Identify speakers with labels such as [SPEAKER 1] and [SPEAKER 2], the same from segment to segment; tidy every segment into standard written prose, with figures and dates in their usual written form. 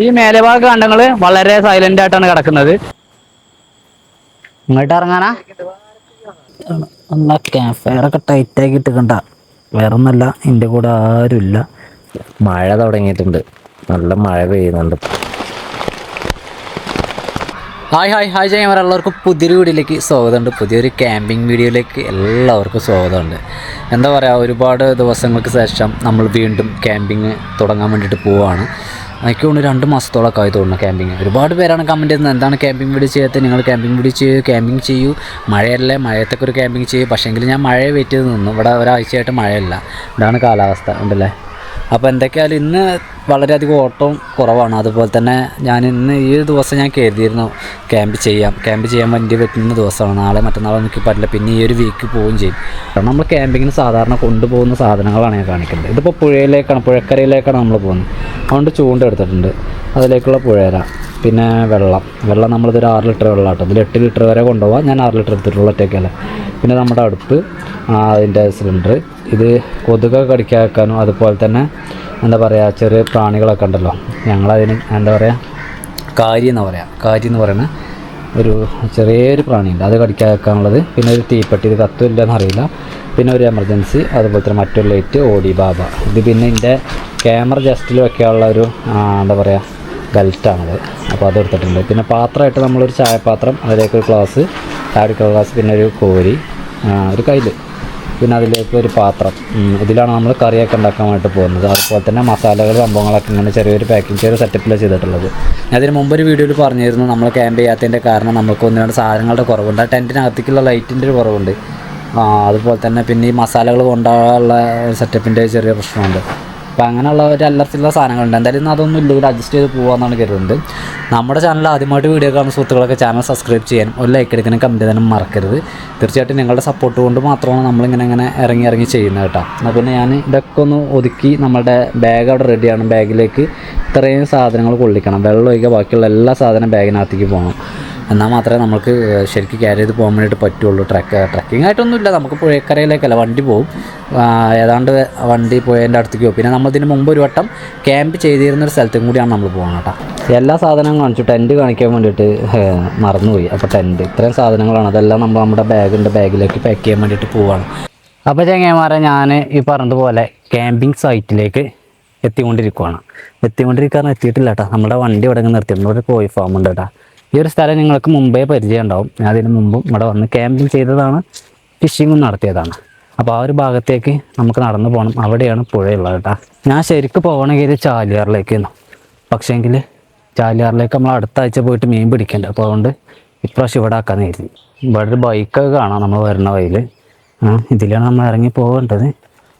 [SPEAKER 1] ഈ മേലഭാഗ കണ്ടങ്ങള് വളരെ സൈലന്റ് ആയിട്ടാണ് കിടക്കുന്നത്. ഇങ്ങോട്ട് ഇറങ്ങാനാ എന്നാ ക്യാമ്പ് ഫയറൊക്കെ ടൈറ്റാക്കി ഇട്ടിക്കണ്ട. വേറെ ഒന്നല്ല, എൻ്റെ കൂടെ ആരുമില്ല.
[SPEAKER 2] മഴ തുടങ്ങിയിട്ടുണ്ട്, നല്ല മഴ പെയ്യുന്നുണ്ട്.
[SPEAKER 1] ഹായ് ചെയ്യാൻ എല്ലാവർക്കും പുതിയൊരു വീഡിയോയിലേക്ക് സ്വാഗതമുണ്ട്. പുതിയൊരു ക്യാമ്പിംഗ് വീഡിയോയിലേക്ക് എല്ലാവർക്കും സ്വാഗതമുണ്ട്. എന്താ പറയുക, ഒരുപാട് ദിവസങ്ങൾക്ക് ശേഷം നമ്മൾ വീണ്ടും ക്യാമ്പിങ് തുടങ്ങാൻ വേണ്ടിയിട്ട് പോവുകയാണ്. എനിക്ക് തോന്നുന്നു 2 മാസത്തോളമൊക്കെ ആയി തോന്നുന്നു ക്യാമ്പിങ്. ഒരുപാട് പേരാണ് കമൻറ്റ് ചെയ്യുന്നത്, എന്താണ് ക്യാമ്പിംഗ് വീഡിയോ ചെയ്യാത്തത്, നിങ്ങൾ ക്യാമ്പിംഗ് വീഡിയോ ചെയ്യൂ, ക്യാമ്പിംഗ് ചെയ്യൂ, മഴയല്ലേ, മഴയത്തൊക്കെ ഒരു ക്യാമ്പിംഗ് ചെയ്യൂ. പക്ഷേങ്കിൽ ഞാൻ മഴയെ വെയിറ്റ് ചെയ്ത് നിന്നു. ഇവിടെ ഒരാഴ്ചയായിട്ട് മഴയില്ല, ഇതാണ് കാലാവസ്ഥ ഉണ്ടല്ലേ. അപ്പോൾ എന്തൊക്കെയായാലും ഇന്ന് വളരെയധികം ഓട്ടം കുറവാണ്. അതുപോലെ തന്നെ ഞാൻ ഇന്ന് ഈ ഒരു ദിവസം ഞാൻ കരുതിയിരുന്നു ക്യാമ്പ് ചെയ്യാൻ വേണ്ടി പറ്റുന്ന ദിവസമാണ്. നാളെ മറ്റന്നാളെ എനിക്ക് പറ്റില്ല, പിന്നെ ഈ ഒരു വീക്ക് പോവുകയും ചെയ്യും. കാരണം നമ്മൾ ക്യാമ്പിങ്ങിന് സാധാരണ കൊണ്ടുപോകുന്ന സാധനങ്ങളാണ് ഞാൻ കാണിക്കുന്നത്. ഇതിപ്പോൾ പുഴക്കരയിലേക്കാണ് നമ്മൾ പോകുന്നത്. അതുകൊണ്ട് ചൂണ്ട എടുത്തിട്ടുണ്ട്, അതിലേക്കുള്ള പുഴയില, പിന്നെ വെള്ളം നമ്മളിതൊരു 6 ലിറ്റർ വെള്ളം കേട്ടോ. ഇതിൽ 8 ലിറ്റർ വരെ കൊണ്ടുപോകാം, ഞാൻ 6 ലിറ്റർ എടുത്തിട്ടുള്ള ഒറ്റയ്ക്കല്ല. പിന്നെ നമ്മുടെ അടുപ്പ്, അതിൻ്റെ സിലിണ്ടർ, ഇത് കൊതുകൊക്കെ കടിക്കാനും അതുപോലെ തന്നെ എന്താ പറയുക, ചെറിയ പ്രാണികളൊക്കെ ഉണ്ടല്ലോ, ഞങ്ങളതിന് എന്താ പറയുക, കാരി എന്ന് പറയുന്ന ഒരു ചെറിയൊരു പ്രാണിയുണ്ട്, അത് കടിക്കാനുള്ളത്. പിന്നെ ഒരു തീപ്പെട്ടി, ഇത് കത്തുമില്ലെന്ന് അറിയില്ല. പിന്നെ ഒരു എമർജൻസി, അതുപോലെ തന്നെ മറ്റൊരു ലൈറ്റ്, ഓടി ബാബ. ഇത് പിന്നെ എൻ്റെ ക്യാമറ ജസ്റ്റിൽ വെക്കാനുള്ള ഒരു എന്താ പറയുക ബെൽറ്റാണത്, അപ്പോൾ അതെടുത്തിട്ടുണ്ട്. പിന്നെ പാത്രമായിട്ട് നമ്മളൊരു ചായപാത്രം, അതിലേക്കൊരു ഗ്ലാസ്, ചാടിക്കുള്ള ഗ്ലാസ്, പിന്നെ ഒരു കോരി, ഒരു കയ്യിൽ, പിന്നെ അതിലേക്ക് ഒരു പാത്രം. ഇതിലാണ് നമ്മൾ കറിയൊക്കെ ഉണ്ടാക്കാൻ വേണ്ടി പോകുന്നത്. അതുപോലെ തന്നെ മസാലകൾ, സംഭവങ്ങളൊക്കെ ഇങ്ങനെ ചെറിയൊരു ചെറിയ സെറ്റപ്പിലാണ് ചെയ്തിട്ടുള്ളത്. അതിന് മുമ്പൊരു വീഡിയോയിൽ പറഞ്ഞിരുന്നു നമ്മൾ ക്യാമ്പ് ചെയ്യാത്തതിൻ്റെ കാരണം നമുക്ക് 1-2 സാധനങ്ങളുടെ കുറവുണ്ട്. ആ ടെൻറ്റിനകത്തേക്കുള്ള ലൈറ്റിൻ്റെ ഒരു കുറവുണ്ട്. അതുപോലെ തന്നെ പിന്നെ ഈ മസാലകൾ കൊണ്ടുള്ള സെറ്റപ്പിൻ്റെ ചെറിയ പ്രശ്നമുണ്ട്. അപ്പോൾ അങ്ങനെയുള്ള ഒരു അല്ലറച്ചുള്ള സാധനങ്ങളുണ്ട്. എന്തായാലും അതൊന്നും ഇല്ലെങ്കിൽ അഡ്ജസ്റ്റ് ചെയ്ത് പോകാമെന്നാണ് കരുതുന്നത്. നമ്മുടെ ചാനൽ ആദ്യമായിട്ട് വീഡിയോ കാണുന്ന സുഹൃത്തുക്കളൊക്കെ ചാനൽ സബ്സ്ക്രൈബ് ചെയ്യാനും ഒരു ലൈക്ക് എടുക്കാനും കമൻറ്റ് ചെയ്യാനും മറക്കരുത്. തീർച്ചയായിട്ടും നിങ്ങളുടെ സപ്പോർട്ട് കൊണ്ട് മാത്രമാണ് നമ്മളിങ്ങനെ ഇറങ്ങി ചെയ്യുന്നത് കേട്ടോ. എന്നാൽ പിന്നെ ഞാൻ ഇതൊക്കെ ഒന്ന് ഒതുക്കി, നമ്മളുടെ ബാഗ് അവിടെ റെഡിയാണ്. ബാഗിലേക്ക് ഇത്രയും സാധനങ്ങൾ കൊള്ളിക്കണം. വെള്ളം ഒഴിക്കുക, ബാക്കിയുള്ള എല്ലാ സാധനം ബാഗിനകത്തേക്ക് പോകണം. എന്നാൽ മാത്രമേ നമുക്ക് ശരിക്കും ക്യാരി ചെയ്ത് പോകാൻ വേണ്ടിയിട്ട് പറ്റുള്ളൂ. ട്രക്കിംഗ് ആയിട്ടൊന്നുമില്ല, നമുക്ക് പുഴക്കരയിലേക്കല്ല, വണ്ടി പോകും, ഏതാണ്ട് വണ്ടി പോയതിൻ്റെ അടുത്തേക്ക് പോകും. പിന്നെ നമ്മളിതിന് മുമ്പ് ഒരു വട്ടം ക്യാമ്പ് ചെയ്തിരുന്നൊരു സ്ഥലത്തും കൂടിയാണ് നമ്മൾ പോകുന്നത് കേട്ടോ. എല്ലാ സാധനവും കാണിച്ചു, ടെൻറ്റ് കാണിക്കാൻ വേണ്ടിയിട്ട് മറന്നുപോയി. അപ്പോൾ ടെൻറ്റ് ഇത്രയും സാധനങ്ങളാണ്, അതെല്ലാം നമ്മൾ നമ്മുടെ ബാഗിലേക്ക് പാക്ക് ചെയ്യാൻ വേണ്ടിയിട്ട് പോവുകയാണ്. അപ്പോൾ ചങ്ങന്മാരെ, ഞാൻ ഈ പറഞ്ഞതുപോലെ ക്യാമ്പിംഗ് സൈറ്റിലേക്ക് എത്തിയിട്ടില്ല കേട്ടോ. നമ്മുടെ വണ്ടി ഇവിടെ നിർത്തിയിട്ടുണ്ട്. ഇവിടെ കോഴി ഫാം ഉണ്ട് കേട്ടോ. ഈ ഒരു സ്ഥലം നിങ്ങൾക്ക് മുമ്പേ പരിചയം ഉണ്ടാവും. ഞാൻ അതിന് മുമ്പും ഇവിടെ വന്ന് ക്യാമ്പിങ് ചെയ്തതാണ്, ഫിഷിങ്ങും നടത്തിയതാണ്. അപ്പോൾ ആ ഒരു ഭാഗത്തേക്ക് നമുക്ക് നടന്നു പോകണം, അവിടെയാണ് പുഴയുള്ളത് കേട്ടോ. ഞാൻ ശരിക്കും പോകണമെങ്കിൽ ചാലിയാറിലേക്കായിരുന്നു, പക്ഷേങ്കിൽ ചാലിയാറിലേക്ക് നമ്മൾ അടുത്ത ആഴ്ച പോയിട്ട് മീൻ പിടിക്കേണ്ട. അപ്പോൾ അതുകൊണ്ട് ഇപ്രാവശ്യം ഇവിടെ ആക്കാമെന്ന് കരുതി. ഇവിടെ ഒരു ബൈക്കൊക്കെ കാണാം നമ്മൾ വരുന്ന വഴിയിൽ. ഇതിലാണ് നമ്മൾ ഇറങ്ങി പോകേണ്ടത്.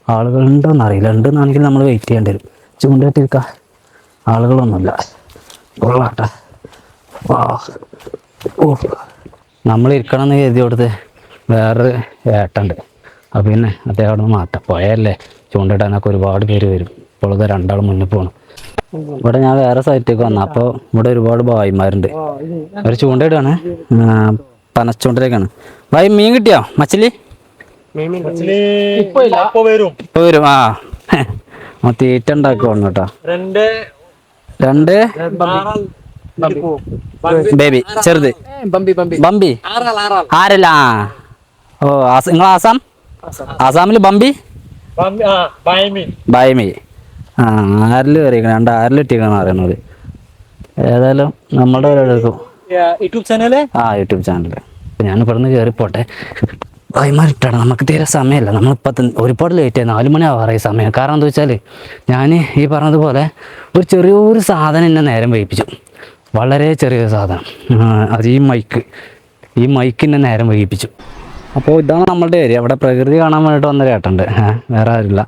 [SPEAKER 1] ആളുകളുണ്ടോയെന്നറിയില്ല, ഉണ്ടെന്നാണെങ്കിൽ നമ്മൾ വെയിറ്റ് ചെയ്യേണ്ടി വരും. ചൂണ്ടിട്ടിരിക്കാം, ആളുകളൊന്നുമില്ല. കൊള്ളാട്ടെ. നമ്മൾ ഇരിക്കണമെന്ന് കരുതി കൊടുത്ത് വേറൊരു ഏട്ടുണ്ട്. അപ്പോൾ പിന്നെ അദ്ദേഹം അവിടെ നിന്ന് മാറ്റാം, പോയല്ലേ ചൂണ്ടിടാനൊക്കെ ഒരുപാട് പേര് വരും. ഇപ്പോൾ ഇത് 2 ആൾ മുന്നിൽ പോകണം. ഇവിടെ ഞാൻ വേറെ സൈറ്റിലേക്ക് വന്നു. അപ്പോൾ ഇവിടെ ഒരുപാട് ഭായിമാരുണ്ട്. അവർ ചൂണ്ടയിടാണ്, പനച്ചൂണ്ടിലേക്കാണ്. ഭായി മീൻ കിട്ടിയോ? മച്ചിലി ഇപ്പോൾ വരും. തീറ്റ ഉണ്ടാക്കുവാണ് കേട്ടോ. 2 ബേബി ചെറുത് ബമ്പി ആരല്ല. ഓ, നിങ്ങൾ ആസാമിൽ ബമ്പി ബായമി 6 കയറിയിരിക്കണം, 2 6 ഇട്ടിരിക്കണം അറിയണത്. ഏതായാലും നമ്മുടെ യൂട്യൂബ് ചാനൽ ഞാൻ ഇവിടുന്ന് കയറിപ്പോട്ടെ. ഭായിമാരിട്ടാണ്, നമുക്ക് തീരെ സമയമല്ല. നമ്മളിപ്പോൾ ഒരുപാട് ലേറ്റായി, 4 മണി ആവാറായി സമയം. കാരണം എന്താ വെച്ചാൽ ഞാൻ ഈ പറഞ്ഞതുപോലെ ഒരു ചെറിയൊരു സാധനം എന്നെ നേരം വൈകിപ്പിച്ചു, വളരെ ചെറിയൊരു സാധനം. അത് ഈ മൈക്കിനെ നേരം വൈകിപ്പിച്ചു. അപ്പോൾ ഇതാണ് നമ്മളുടെ ഏരിയ. ഇവിടെ പ്രകൃതി കാണാൻ വേണ്ടിയിട്ട് വന്ന ചേട്ടുണ്ട്, വേറെ ആരില്ല.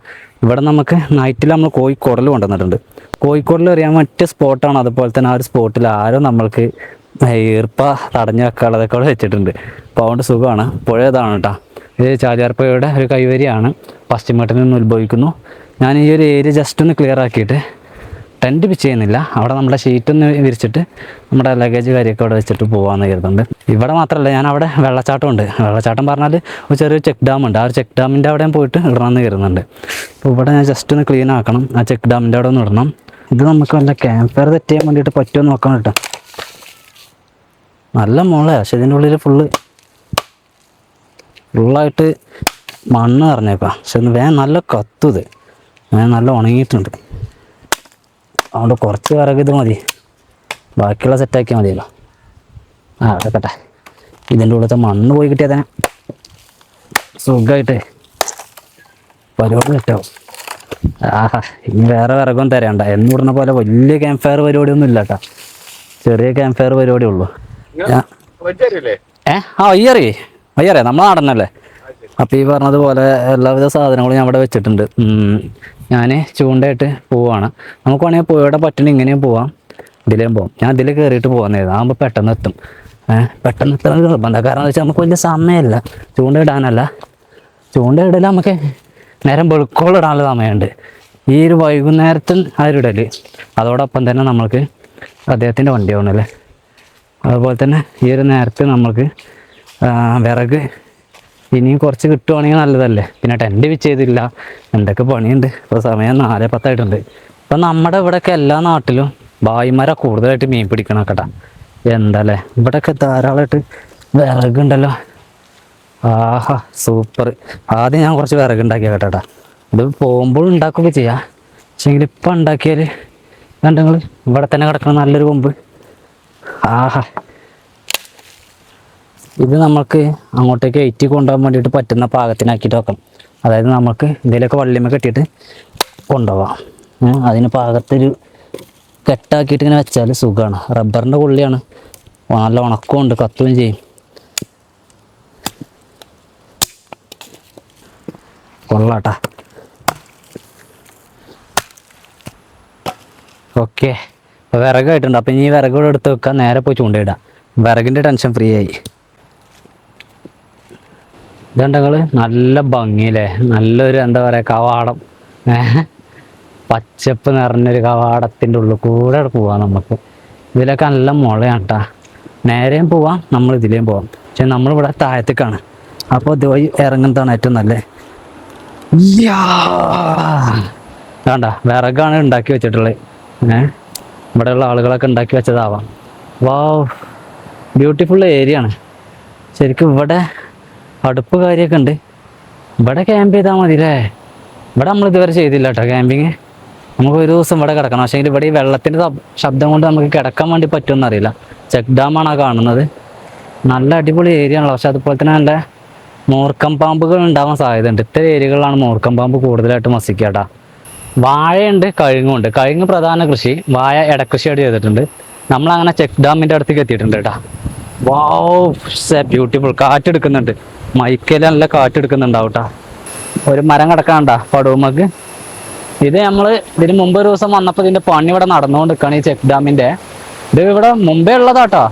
[SPEAKER 1] ഇവിടെ നമുക്ക് നൈറ്റിൽ നമ്മൾ കോഴിക്കോടിൽ കൊണ്ടുവന്നിട്ടുണ്ട്. കോഴിക്കോടിൽ അറിയാൻ മറ്റേ സ്പോട്ടാണ്. അതുപോലെ തന്നെ ആ ഒരു സ്പോട്ടിൽ ആരോ നമ്മൾക്ക് ഈർപ്പ തടഞ്ഞു വെക്കാനുള്ളതൊക്കെ അവിടെ വെച്ചിട്ടുണ്ട്. അപ്പോൾ അതുകൊണ്ട് സുഖമാണ്. പുഴ ഇതാണ് കേട്ടോ. ഇത് ചാലിയാർപ്പുഴയുടെ ഒരു കൈവരിയാണ്, പശ്ചിമഘട്ടത്തിൽ നിന്ന് ഉത്ഭവിക്കുന്നു. ഞാൻ ഈ ഒരു ഏരിയ ജസ്റ്റ് ഒന്ന് ക്ലിയർ ആക്കിയിട്ട് ടെൻറ്റ് പിച്ച് ചെയ്യുന്നില്ല. അവിടെ നമ്മുടെ ഷീറ്റൊന്ന് വിരിച്ചിട്ട് നമ്മുടെ ലഗേജ് കാര്യമൊക്കെ അവിടെ വെച്ചിട്ട് പോകാമെന്ന് കരുതുന്നുണ്ട്. ഇവിടെ മാത്രമല്ല, ഞാൻ അവിടെ വെള്ളച്ചാട്ടമുണ്ട്. വെള്ളച്ചാട്ടം പറഞ്ഞാൽ ഒരു ചെറിയൊരു ചെക്ക് ഡാമുണ്ട്. ആ ഒരു ചെക്ക് ഡാമിൻ്റെ അവിടെയും പോയിട്ട് ഇടണമെന്ന് കരുതുന്നുണ്ട്. അപ്പോൾ ഇവിടെ ഞാൻ ജസ്റ്റ് ഒന്ന് ക്ലീൻ ആക്കണം. ആ ചെക്ക് ഡാമിൻ്റെ അവിടെ ഒന്ന് ഇടണം. ഇത് നമുക്ക് വല്ല ക്യാമ്പ് ഫയർ സെറ്റ് ചെയ്യാൻ വേണ്ടിയിട്ട് പറ്റുമോ നോക്കണം കേട്ടോ. നല്ല മുളയാണ്, പക്ഷെ ഇതിൻ്റെ ഉള്ളിൽ ഫുള്ളായിട്ട് മണ്ണ് നിറഞ്ഞേക്കാം. പക്ഷെ ഒന്ന് വേഗം നല്ല കത്തുത്, വേഗം നല്ല ഉണങ്ങിയിട്ടുണ്ട്. അതുകൊണ്ട് കുറച്ച് വിറക് ഇത് മതി, ബാക്കിയുള്ള സെറ്റാക്കിയാൽ മതിയല്ലോ. അടക്കട്ടെ, ഇതിൻ്റെ ഉള്ളിലത്തെ മണ്ണ് പോയി കിട്ടിയാൽ തന്നെ സുഖമായിട്ട് പരിപാടി സെറ്റാവും. ആഹാ, ഇനി വേറെ വിറകൊന്നും തരണ്ട. എന്ന് പറഞ്ഞ പോലെ വലിയ ക്യാമ്പ് ഫയർ പരിപാടിയൊന്നും ഇല്ല കേട്ടോ, ചെറിയ ക്യാമ്പ് ഫയർ പരിപാടിയേ ഉള്ളൂ. വയ്യറിയേ നമ്മളെ നാടനല്ലേ. അപ്പോൾ ഈ പറഞ്ഞതുപോലെ എല്ലാവിധ സാധനങ്ങളും ഞാൻ ഇവിടെ വെച്ചിട്ടുണ്ട്. ഞാൻ ചൂണ്ടയിട്ട് പോവാണ്. നമുക്ക് വേണമെങ്കിൽ പോയുടെ പറ്റണ ഇങ്ങനെയും പോവാം, ഇതിലേയും പോവാം. ഞാൻ ഇതിൽ കയറിയിട്ട് പോകുന്നതായിരുന്നു, ആകുമ്പോൾ പെട്ടെന്ന് എത്തും. പെട്ടെന്ന് എത്തുന്നത് നിർബന്ധം. കാരണം എന്താ വെച്ചാൽ നമുക്ക് വലിയ സമയമില്ല ചൂണ്ടയിടാനല്ല, ചൂണ്ടയിടൽ നമുക്ക് നേരം വെളുക്കോളം ഇടാനുള്ള സമയമുണ്ട്. ഈ ഒരു വൈകുന്നേരത്തിൽ ആരിടൽ, അതോടൊപ്പം തന്നെ നമ്മൾക്ക് അദ്ദേഹത്തിൻ്റെ വണ്ടിയാവണല്ലേ. അതുപോലെ തന്നെ ഈ ഒരു നേരത്ത് നമ്മൾക്ക് വിറക് ഇനിയും കുറച്ച് കിട്ടുവാണെങ്കിൽ നല്ലതല്ലേ. പിന്നെ ടെൻറ്റ് വിച്ച് ചെയ്തില്ല, എന്തൊക്കെ പണിയുണ്ട്. ഇപ്പോൾ സമയം 4:10 ഇപ്പം നമ്മുടെ ഇവിടെയൊക്കെ എല്ലാ നാട്ടിലും ഭായിമാരാണ് കൂടുതലായിട്ട് മീൻ പിടിക്കണം കേട്ടാ. എന്താല്ലേ ഇവിടെയൊക്കെ ധാരാളമായിട്ട് വിറകുണ്ടല്ലോ. ആഹാ സൂപ്പർ. ആദ്യം ഞാൻ കുറച്ച് വിറകുണ്ടാക്കിയ കേട്ടാ. ഇത് പോകുമ്പോൾ ഉണ്ടാക്കുകയൊക്കെ ചെയ്യാം, പക്ഷേങ്കിൽ ഇപ്പം ഉണ്ടാക്കിയാൽ കണ്ടങ്ങൾ ഇവിടെ തന്നെ കിടക്കണം നല്ലൊരു കൊമ്പ്. ആഹാ, ഇത് നമുക്ക് അങ്ങോട്ടേക്ക് ഏറ്റി കൊണ്ടുപോകാൻ വേണ്ടിയിട്ട് പറ്റുന്ന പാകത്തിനാക്കിയിട്ട് വെക്കാം. അതായത് നമുക്ക് ഇതിലൊക്കെ വള്ളിമ കെട്ടിയിട്ട് കൊണ്ടുപോകാം. അതിന് പാകത്തൊരു കെട്ടാക്കിയിട്ട് ഇങ്ങനെ വെച്ചാൽ സുഖമാണ്. റബ്ബറിൻ്റെ കൊള്ളിയാണ്, നല്ല ഉണക്കമുണ്ട്, കത്തുകയും ചെയ്യും. കൊള്ളാട്ടാ. ഓക്കെ, അപ്പോൾ വിറകായിട്ടുണ്ട്. അപ്പം ഇനി വിറക് കൂടെ എടുത്ത് വെക്കാം, നേരെ പോയി ചൂണ്ടയിടാം. വിറകിൻ്റെ ടെൻഷൻ ഫ്രീ ആയി. ഇതുണ്ടങ്ങൾ നല്ല ഭംഗിയില്ലേ, നല്ലൊരു എന്താ പറയുക കവാടം, പച്ചപ്പ് നിറഞ്ഞൊരു കവാടത്തിൻ്റെ ഉള്ളിൽ കൂടെ പോവാം നമുക്ക്. ഇതിലൊക്കെ നല്ല മുളയാണ് കേട്ടാ. നേരെയും പോവാം, നമ്മൾ ഇതിലേയും പോവാം. പക്ഷെ നമ്മളിവിടെ താഴത്തേക്കാണ്, അപ്പോൾ ഇതുവഴി ഇറങ്ങുന്നതാണ് ഏറ്റവും നല്ലത്. വേണ്ട വിറകാണ് ഉണ്ടാക്കി വെച്ചിട്ടുള്ളത്. ഇവിടെയുള്ള ആളുകളൊക്കെ ഉണ്ടാക്കി വെച്ചതാവാം. വാവ്, ബ്യൂട്ടിഫുൾ ഏരിയ ആണ് ശരിക്കും. ഇവിടെ അടുപ്പ് കാര്യമൊക്കെ ഉണ്ട്. ഇവിടെ ക്യാമ്പ് ചെയ്താൽ മതി അല്ലേ. ഇവിടെ നമ്മൾ ഇതുവരെ ചെയ്തില്ല കേട്ടോ ക്യാമ്പിങ്. നമുക്ക് ഒരു ദിവസം ഇവിടെ കിടക്കണം. പക്ഷേ ഇവിടെ ഈ വെള്ളത്തിൻ്റെ ശബ്ദം കൊണ്ട് നമുക്ക് കിടക്കാൻ വേണ്ടി പറ്റുമെന്ന് അറിയില്ല. ചെക്ക് ഡാമാണ് ആ കാണുന്നത്. നല്ല അടിപൊളി ഏരിയ ആണല്ലോ. പക്ഷെ അതുപോലെ തന്നെ നല്ല മൂർക്കം പാമ്പുകൾ ഉണ്ടാവാൻ സാധ്യതയുണ്ട്. ഇത്തരം ഏരിയകളിലാണ് മൂർക്കം പാമ്പ് കൂടുതലായിട്ട് മസിക്കാട്ടാ. വാഴയുണ്ട്, കഴുങ്ങുണ്ട്. കഴുങ്ങ് പ്രധാന കൃഷി, വാഴ ഇടക്കൃഷിയായിട്ട് ചെയ്തിട്ടുണ്ട്. നമ്മളങ്ങനെ ചെക്ക് ഡാമിൻ്റെ അടുത്തേക്ക് എത്തിയിട്ടുണ്ട് കേട്ടോ. വാവ്, ബ്യൂട്ടിഫുൾ. കാറ്റെടുക്കുന്നുണ്ട്, മൈക്കയിൽ നല്ല കാറ്റെടുക്കുന്നുണ്ടാവും കേട്ടോ. ഒരു മരം കിടക്കാണ്ട പടുവമ്മക്ക്. ഇത് നമ്മൾ ഇതിന് മുമ്പ് ഒരു ദിവസം വന്നപ്പോൾ ഇതിൻ്റെ പണി ഇവിടെ നടന്നുകൊണ്ടിരിക്കുകയാണ്, ഈ ചെക്ക് ഡാമിൻ്റെ. ഇത് ഇവിടെ മുമ്പേ ഉള്ളതാട്ടോ.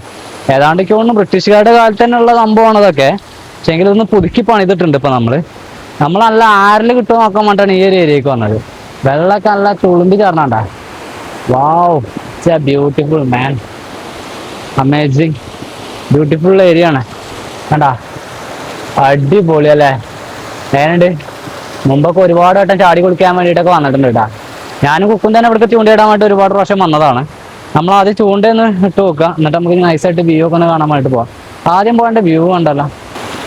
[SPEAKER 1] ഏതാണ്ടൊക്കെ ഒന്ന് ബ്രിട്ടീഷുകാരുടെ കാലത്ത് തന്നെ ഉള്ള സംഭവമാണ് ഇതൊക്കെ. പക്ഷേ എങ്കിലും ഇതൊന്ന് പുതുക്കി പണിതിട്ടുണ്ട്. ഇപ്പം നമ്മൾ നല്ല ആരിൽ കിട്ടുമോ നോക്കാൻ വേണ്ടിയിട്ടാണ് ഈ ഒരു ഏരിയക്ക് വന്നത്. വെള്ളമൊക്കെ നല്ല തുളുമ്പി ചേർന്നാണ്ടാ. Wow, it's a beautiful man, amazing beautiful area ആണ് കണ്ടാ. അടിപൊളി അല്ലേ. ഞാനുണ്ട് മുമ്പൊക്കെ ഒരുപാട് വട്ടം ചാടി കുളിക്കാൻ വേണ്ടിയിട്ടൊക്കെ വന്നിട്ടുണ്ട് കേട്ടാ. ഞാനും കുക്കും തന്നെ ഇവിടേക്ക് ചൂണ്ടയിടാൻ വേണ്ടി ഒരുപാട് പ്രാവശ്യം വന്നതാണ്. നമ്മൾ ആദ്യം ചൂണ്ടയൊന്ന് ഇട്ട് നോക്കുക, എന്നിട്ട് നമുക്ക് നൈസായിട്ട് വ്യൂ ഒക്കെ ഒന്ന് കാണാൻ വേണ്ടിയിട്ട് പോവാം. ആദ്യം പോകേണ്ട വ്യൂ ഉണ്ടല്ലോ.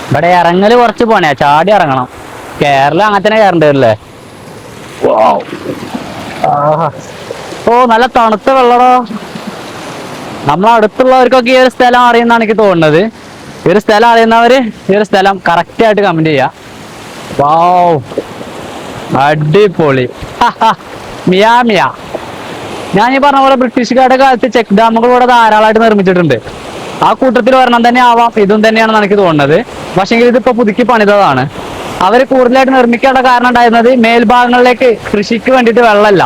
[SPEAKER 1] ഇവിടെ ഇറങ്ങൽ കുറച്ച് പോണേ, ചാടി ഇറങ്ങണം. കേരളം അങ്ങനെ തന്നെ കയറേണ്ടതല്ലേ. ഓ നല്ല തണുത്ത വെള്ളടോ. നമ്മളടുത്തുള്ളവർക്കൊക്കെ ഈ ഒരു സ്ഥലം അറിയുന്നതാണ് എനിക്ക് തോന്നുന്നത്. ഈ ഒരു സ്ഥലം അറിയുന്നവര് ഈ ഒരു സ്ഥലം കറക്റ്റായിട്ട് കമന്റ് ചെയ്യാം. വാവ്, അടിപൊളി. മിയാ മിയാ. ഞാൻ ഈ പറഞ്ഞ പോലെ ബ്രിട്ടീഷുകാരുടെ കാലത്ത് ചെക്ക് ഡാമുകൾ ഇവിടെ ധാരാളമായിട്ട് നിർമ്മിച്ചിട്ടുണ്ട്. ആ കൂട്ടത്തിൽ ഒരെണ്ണം തന്നെ ആവാം ഇതും തന്നെയാണെന്ന് എനിക്ക് തോന്നുന്നത്. പക്ഷെങ്കിൽ ഇതിപ്പോ പുതുക്കി പണിതതാണ്. അവർ കൂടുതലായിട്ട് നിർമ്മിക്കേണ്ട കാരണം ഉണ്ടായിരുന്നത് മേൽഭാഗങ്ങളിലേക്ക് കൃഷിക്ക് വേണ്ടിയിട്ട് വെള്ളമല്ല.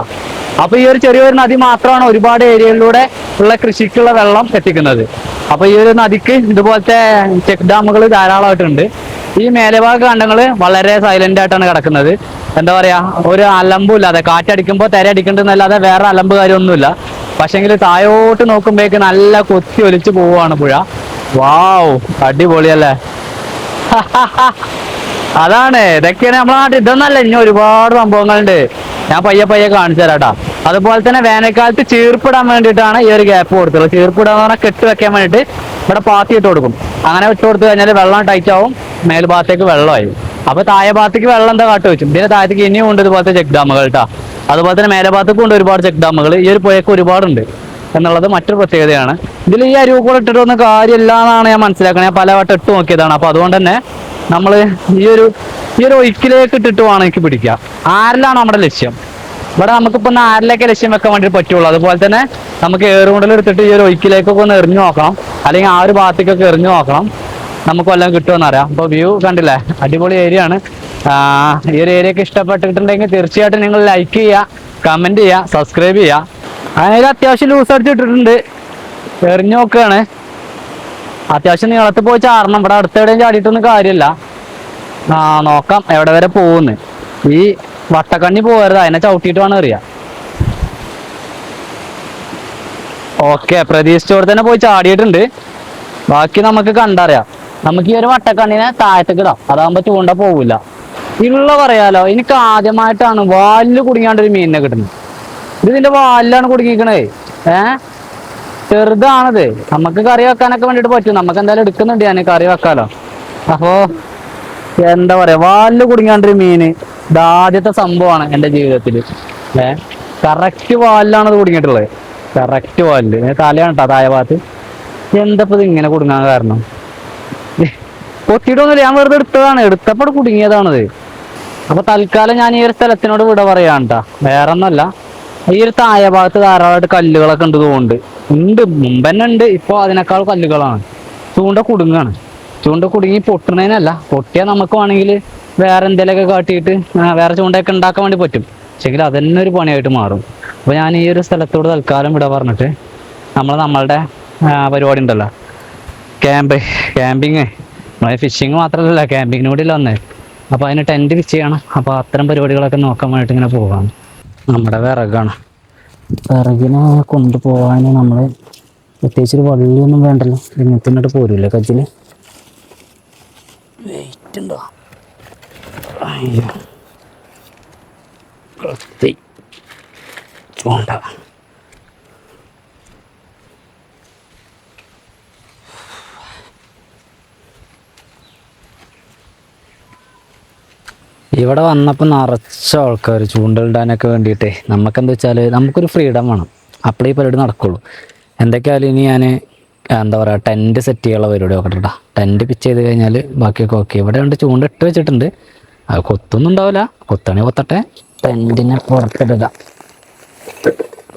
[SPEAKER 1] അപ്പൊ ഈ ഒരു ചെറിയൊരു നദി മാത്രമാണ് ഒരുപാട് ഏരിയകളിലൂടെ ഉള്ള കൃഷിക്കുള്ള വെള്ളം എത്തിക്കുന്നത്. അപ്പൊ ഈ ഒരു നദിക്ക് ഇതുപോലത്തെ ചെക്ക് ഡാമുകൾ ധാരാളമായിട്ടുണ്ട്. ഈ മേലഭാഗ കണ്ടങ്ങള് വളരെ സൈലന്റ് ആയിട്ടാണ് കിടക്കുന്നത്. എന്താ പറയാ, ഒരു അലമ്പും ഇല്ലാതെ, കാറ്റടിക്കുമ്പോൾ തിരയടിക്കണ്ടെന്നല്ലാതെ വേറെ അലമ്പ് കാര്യമൊന്നുമില്ല. പക്ഷെങ്കിൽ താഴോട്ട് നോക്കുമ്പോഴേക്ക് നല്ല കൊത്തി ഒലിച്ചു പോവാണ് പുഴ. വാവ്, അടിപൊളിയല്ലേ. അതാണ്, ഇതൊക്കെയാണ് നമ്മളെ നാട്ടിൽ. ഇതൊന്നല്ല, ഇനി ഒരുപാട് സംഭവങ്ങളുണ്ട്. ഞാൻ പയ്യെ പയ്യെ കാണിച്ചു തരാം കേട്ടോ. അതുപോലെ തന്നെ വേനൽക്കാലത്ത് ചീർപ്പിടാൻ വേണ്ടിയിട്ടാണ് ഈ ഒരു ഗ്യാപ്പ് കൊടുത്തുള്ളത്. ചീർപ്പിടാന്ന് പറഞ്ഞാൽ കെട്ട് വെക്കാൻ വേണ്ടിയിട്ട് ഇവിടെ പാത്തി ഇട്ട് കൊടുക്കും. അങ്ങനെ ഇട്ട് കൊടുത്തു കഴിഞ്ഞാൽ വെള്ളം ടൈറ്റ് ആവും, മേൽഭാഗത്തേക്ക് വെള്ളമായി. അപ്പൊ താഴെ ഭാഗത്തേക്ക് വെള്ളം എന്താ കാട്ട് വെച്ചും. ഇതിന്റെ താഴത്തേക്ക് ഇനിയും ഉണ്ട് ഇതുപോലത്തെ ചെക്ക് ഡാമുകൾ കേട്ടോ. അതുപോലെ തന്നെ മേലെ ഭാഗത്തേക്കും ഉണ്ട് ഒരുപാട് ചെക്ക് ഡാമുകൾ. ഈ ഒരു പുഴയ്ക്ക് ഒരുപാടുണ്ട് എന്നുള്ളത് മറ്റൊരു പ്രത്യേകതയാണ്. ഇതിൽ ഈ അരുവ് കൂടെ ഇട്ടിട്ടൊന്നും കാര്യമില്ല എന്നാണ് ഞാൻ മനസ്സിലാക്കുന്നത്. ഞാൻ പലവട്ടം ഇട്ട് നോക്കിയതാണ്. അപ്പൊ അതുകൊണ്ട് തന്നെ നമ്മൾ ഈ ഒരു ഒഴുക്കിലേക്ക് ഇട്ടിട്ട് വേണം എനിക്ക് പിടിക്കുക. ആരിലാണ് നമ്മുടെ ലക്ഷ്യം. ഇവിടെ നമുക്കിപ്പോൾ ആരിലേക്ക് ലക്ഷ്യം വെക്കാൻ വേണ്ടി പറ്റുള്ളൂ. അതുപോലെ തന്നെ നമുക്ക് ഏറുകൊണ്ടിൽ എടുത്തിട്ട് ഈ ഒരു ഒഴുക്കിലേക്കൊക്കെ ഒന്ന് എറിഞ്ഞു നോക്കണം, അല്ലെങ്കിൽ ആ ഒരു ഭാഗത്തേക്കൊക്കെ എറിഞ്ഞു നോക്കണം. നമുക്ക് വല്ലതും കിട്ടുമെന്ന് അറിയാം. അപ്പോൾ വ്യൂ കണ്ടില്ലേ, അടിപൊളി ഏരിയ ആണ്. ഈ ഒരു ഏരിയയൊക്കെ ഇഷ്ടപ്പെട്ടിട്ടുണ്ടെങ്കിൽ തീർച്ചയായിട്ടും നിങ്ങൾ ലൈക്ക് ചെയ്യുക, കമൻറ്റ് ചെയ്യുക, സബ്സ്ക്രൈബ് ചെയ്യുക. അതിന് അത്യാവശ്യം ലൂസ് അടിച്ചിട്ടിട്ടുണ്ട്, എറിഞ്ഞു നോക്കുകയാണ്. അത്യാവശ്യം നീളത്തിൽ പോയി ചാടണം. ഇവിടെ അടുത്തെവിടെയും ചാടിയിട്ടൊന്നും കാര്യമില്ല. നോക്കാം എവിടെ വരെ പോകുന്നു. ഈ വട്ടക്കണ്ണി പോകരുത്, അതിനെ ചവിട്ടിയിട്ട് വേണം എറിയാം. ഓക്കെ, പ്രതീക്ഷിച്ചോടെ തന്നെ പോയി ചാടിയിട്ടുണ്ട്. ബാക്കി നമുക്ക് കണ്ടറിയാം. നമുക്ക് ഈ ഒരു വട്ടക്കണ്ണിനെ താഴത്തേക്ക് ഇടാം, അതാകുമ്പോ ചൂണ്ട പോവില്ല. ഉള്ള പറയാലോ, എനിക്ക് ആദ്യമായിട്ടാണ് വാലില് കുടുങ്ങിയാണ്ട് ഒരു മീനിനെ കിട്ടുന്നത്. ഇത് ഇതിന്റെ വാലിലാണ് കുടുങ്ങിക്കണേ. ചെറുതാണത്. നമുക്ക് കറി വെക്കാനൊക്കെ വേണ്ടിട്ട് പറ്റും. നമുക്ക് എന്തായാലും എടുക്കുന്നുണ്ട് ഞാൻ, കറി വെക്കാലോ. അപ്പോ എന്താ പറയാ, വാലില് കുടുങ്ങിയാണ്ടൊരു മീന് ഇത് ആദ്യത്തെ സംഭവമാണ് എൻ്റെ ജീവിതത്തില്. കറക്റ്റ് വാലിലാണ് അത് കുടുങ്ങിയിട്ടുള്ളത്. കറക്റ്റ് വാലില് തലയാണ് കേട്ടോ താഴെ ഭാഗത്ത്. എന്തപ്പോ ഇത് ഇങ്ങനെ കുടുങ്ങാൻ കാരണം? കൊത്തിയിട്ടൊന്നുമില്ല, ഞാൻ വെറുതെ എടുത്തതാണ്. എടുത്തപ്പോൾ കുടുങ്ങിയതാണത്. അപ്പൊ തൽക്കാലം ഞാൻ ഈ ഒരു സ്ഥലത്തിനോട് വിട പറയാണ് കേട്ടോ. വേറെ ഒന്നല്ല, ഈ ഒരു താഴെ ഭാഗത്ത് ധാരാളമായിട്ട് കല്ലുകളൊക്കെ ഉണ്ട് തോന്നുന്നുണ്ട്. മുമ്പ് തന്നെ ഉണ്ട്. ഇപ്പൊ അതിനേക്കാൾ കല്ലുകളാണ്. ചൂണ്ട കുടുങ്ങാണ്. ചൂണ്ട കുടുങ്ങി പൊട്ടുന്നതിനല്ല, പൊട്ടിയാൽ നമുക്ക് വേണമെങ്കിൽ വേറെ എന്തെങ്കിലുമൊക്കെ കാട്ടിയിട്ട് വേറെ ചൂണ്ടയൊക്കെ ഉണ്ടാക്കാൻ വേണ്ടി പറ്റും. പക്ഷെങ്കിൽ അതന്നെ ഒരു പണിയായിട്ട് മാറും. അപ്പോൾ ഞാൻ ഈ ഒരു സ്ഥലത്തോട് തൽക്കാലം വിട പറഞ്ഞിട്ട് നമ്മളുടെ പരിപാടി ഉണ്ടല്ലോ, ക്യാമ്പിങ്. ഫിഷിങ് മാത്രമല്ല, ക്യാമ്പിങ്ങിന് കൂടി വന്നേ. അപ്പോൾ അതിന് ടെൻറ്റ് ഫിക്സ് ചെയ്യണം. അപ്പോൾ അത്തരം പരിപാടികളൊക്കെ നോക്കാൻ വേണ്ടിയിട്ട് ഇങ്ങനെ പോകാം. നമ്മുടെ വിറകാണ്. വിറകിനെ കൊണ്ടുപോകാൻ നമ്മൾ പ്രത്യേകിച്ചൊരു വള്ളിയൊന്നും വേണ്ടല്ലോ. ഇങ്ങനത്തിനോട്ട് പോരൂല്ലേ കജ്ജിൽ. വെയിറ്റ് ഉണ്ടോ? അയ്യോ, ചൂണ്ട. ഇവിടെ വന്നപ്പോൾ നിറച്ച ആൾക്കാർ ചൂണ്ടലിടാനൊക്കെ വേണ്ടിയിട്ടേ. നമുക്കെന്താ വെച്ചാൽ നമുക്കൊരു ഫ്രീഡം വേണം, അപ്പോഴേ ഈ പരിപാടി നടക്കുള്ളൂ. എന്തൊക്കെയായാലും ഇനി ഞാൻ എന്താ പറയുക, ടെൻറ്റ് സെറ്റ് ചെയ്യാനുള്ള പരിപാടി നോക്കട്ടെ. ടെൻറ്റ് പിച്ച് ചെയ്ത് കഴിഞ്ഞാൽ ബാക്കിയൊക്കെ ഓക്കെ. ഇവിടെ ഉണ്ട് ചൂണ്ട ഇട്ട് വെച്ചിട്ടുണ്ട്. അത് കൊത്തൊന്നും ഉണ്ടാവില്ല, കൊത്തണേ കൊത്തട്ടെ. ടെൻറ്റിനെ പുറത്തിടുക.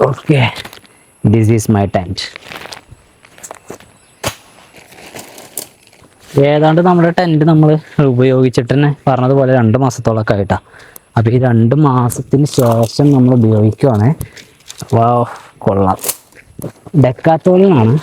[SPEAKER 1] Okay, this is my tent. ഏതാണ്ട് നമ്മുടെ ടെൻറ്റ് നമ്മൾ ഉപയോഗിച്ചിട്ട് തന്നെ പറഞ്ഞതുപോലെ 2 മാസത്തോളമൊക്കെ ആയിട്ടാണ്. അപ്പോൾ ഈ 2 മാസത്തിന് ശേഷം നമ്മൾ ഉപയോഗിക്കുവാണ്. വാ, കൊള്ളാം. ഡെക്കാത്തോളിനാണ്.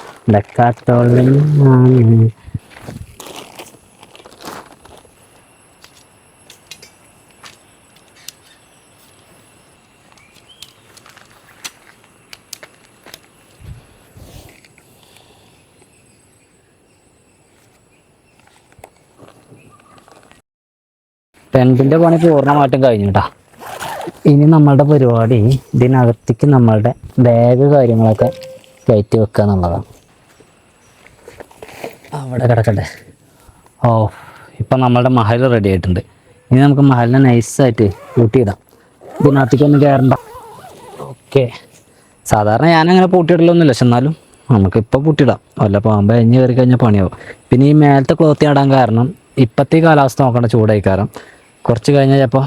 [SPEAKER 1] ടെൻറ്റിൻ്റെ പണി പൂർണ്ണമായിട്ടും കഴിഞ്ഞു കേട്ടോ. ഇനി നമ്മളുടെ പരിപാടി ഇതിനകത്തേക്ക് നമ്മളുടെ ബാഗ് കാര്യങ്ങളൊക്കെ കയറ്റി വെക്കുക എന്നുള്ളതാണ്. അവിടെ കിടക്കട്ടെ. ഇപ്പം നമ്മളുടെ മഹൽ റെഡി ആയിട്ടുണ്ട്. ഇനി നമുക്ക് മഹലിനെ നൈസായിട്ട് പൂട്ടിയിടാം. ഇതിനകത്തേക്കൊന്നും കയറണ്ട. ഓക്കെ, സാധാരണ ഞാനങ്ങനെ പൂട്ടിയിടലൊന്നുമില്ല, പക്ഷെ എന്നാലും നമുക്കിപ്പോൾ പൂട്ടിയിടാം. വല്ല പാമ്പ് അഞ്ഞ് കയറി കഴിഞ്ഞാൽ പണിയാവും. പിന്നെ ഈ മേലത്തെ ക്ലോത്ത് ഇടാൻ കാരണം ഇപ്പോഴത്തെ ഈ കാലാവസ്ഥ നോക്കേണ്ട ചൂടായി. കാരണം കുറച്ച് കഴിഞ്ഞാൽ ചിലപ്പോൾ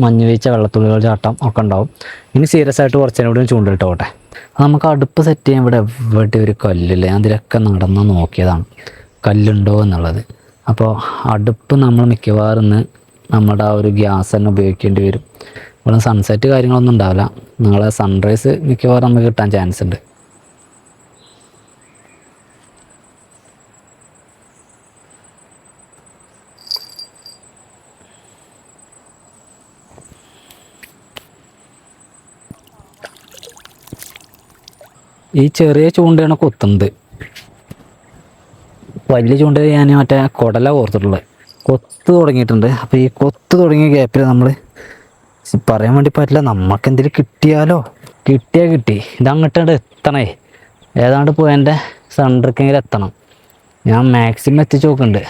[SPEAKER 1] മഞ്ഞ് വീഴ്ച, വെള്ളത്തുള്ളികൾ ചാട്ടം ഒക്കെ ഉണ്ടാവും. ഇനി സീരിയസ് ആയിട്ട് കുറച്ചതിനും കൂടി ചൂണ്ടിട്ടോട്ടെ. നമുക്ക് അടുപ്പ് സെറ്റ് ചെയ്യാൻ ഇവിടെ എവിടെ ഒരു കല്ലില്ല. ഞാൻ ഇതിലൊക്കെ നടന്ന് നോക്കിയതാണ് കല്ലുണ്ടോ എന്നുള്ളത്. അപ്പോൾ അടുപ്പ് നമ്മൾ മിക്കവാറും ഇന്ന് നമ്മുടെ ആ ഒരു ഗ്യാസ് തന്നെ ഉപയോഗിക്കേണ്ടി വരും. ഇവിടെ സൺസെറ്റ് കാര്യങ്ങളൊന്നും ഉണ്ടാവില്ല. നാളെ സൺറൈസ് മിക്കവാറും നമുക്ക് കിട്ടാൻ ചാൻസ് ഉണ്ട്. ഈ ചെറിയ ചൂണ്ടയാണ് കൊത്തുന്നത്. വലിയ ചൂണ്ട ഞാൻ മറ്റേ കുടല കോർത്തിട്ടുള്ളത്. കൊത്ത് തുടങ്ങിയിട്ടുണ്ട്. അപ്പോൾ ഈ കൊത്ത് തുടങ്ങിയ ഗ്യാപ്പിൽ നമ്മൾ പറയാൻ വേണ്ടി പറ്റില്ല, നമുക്ക് എന്തെങ്കിലും കിട്ടിയാലോ. കിട്ടി ഇതങ്ങോട്ട് എത്തണേ. ഏതാണ്ട് പോയി എൻ്റെ സെൻറ്ററിക്കെങ്കിലും എത്തണം. ഞാൻ മാക്സിമം എത്തിച്ച് നോക്കുന്നുണ്ട്.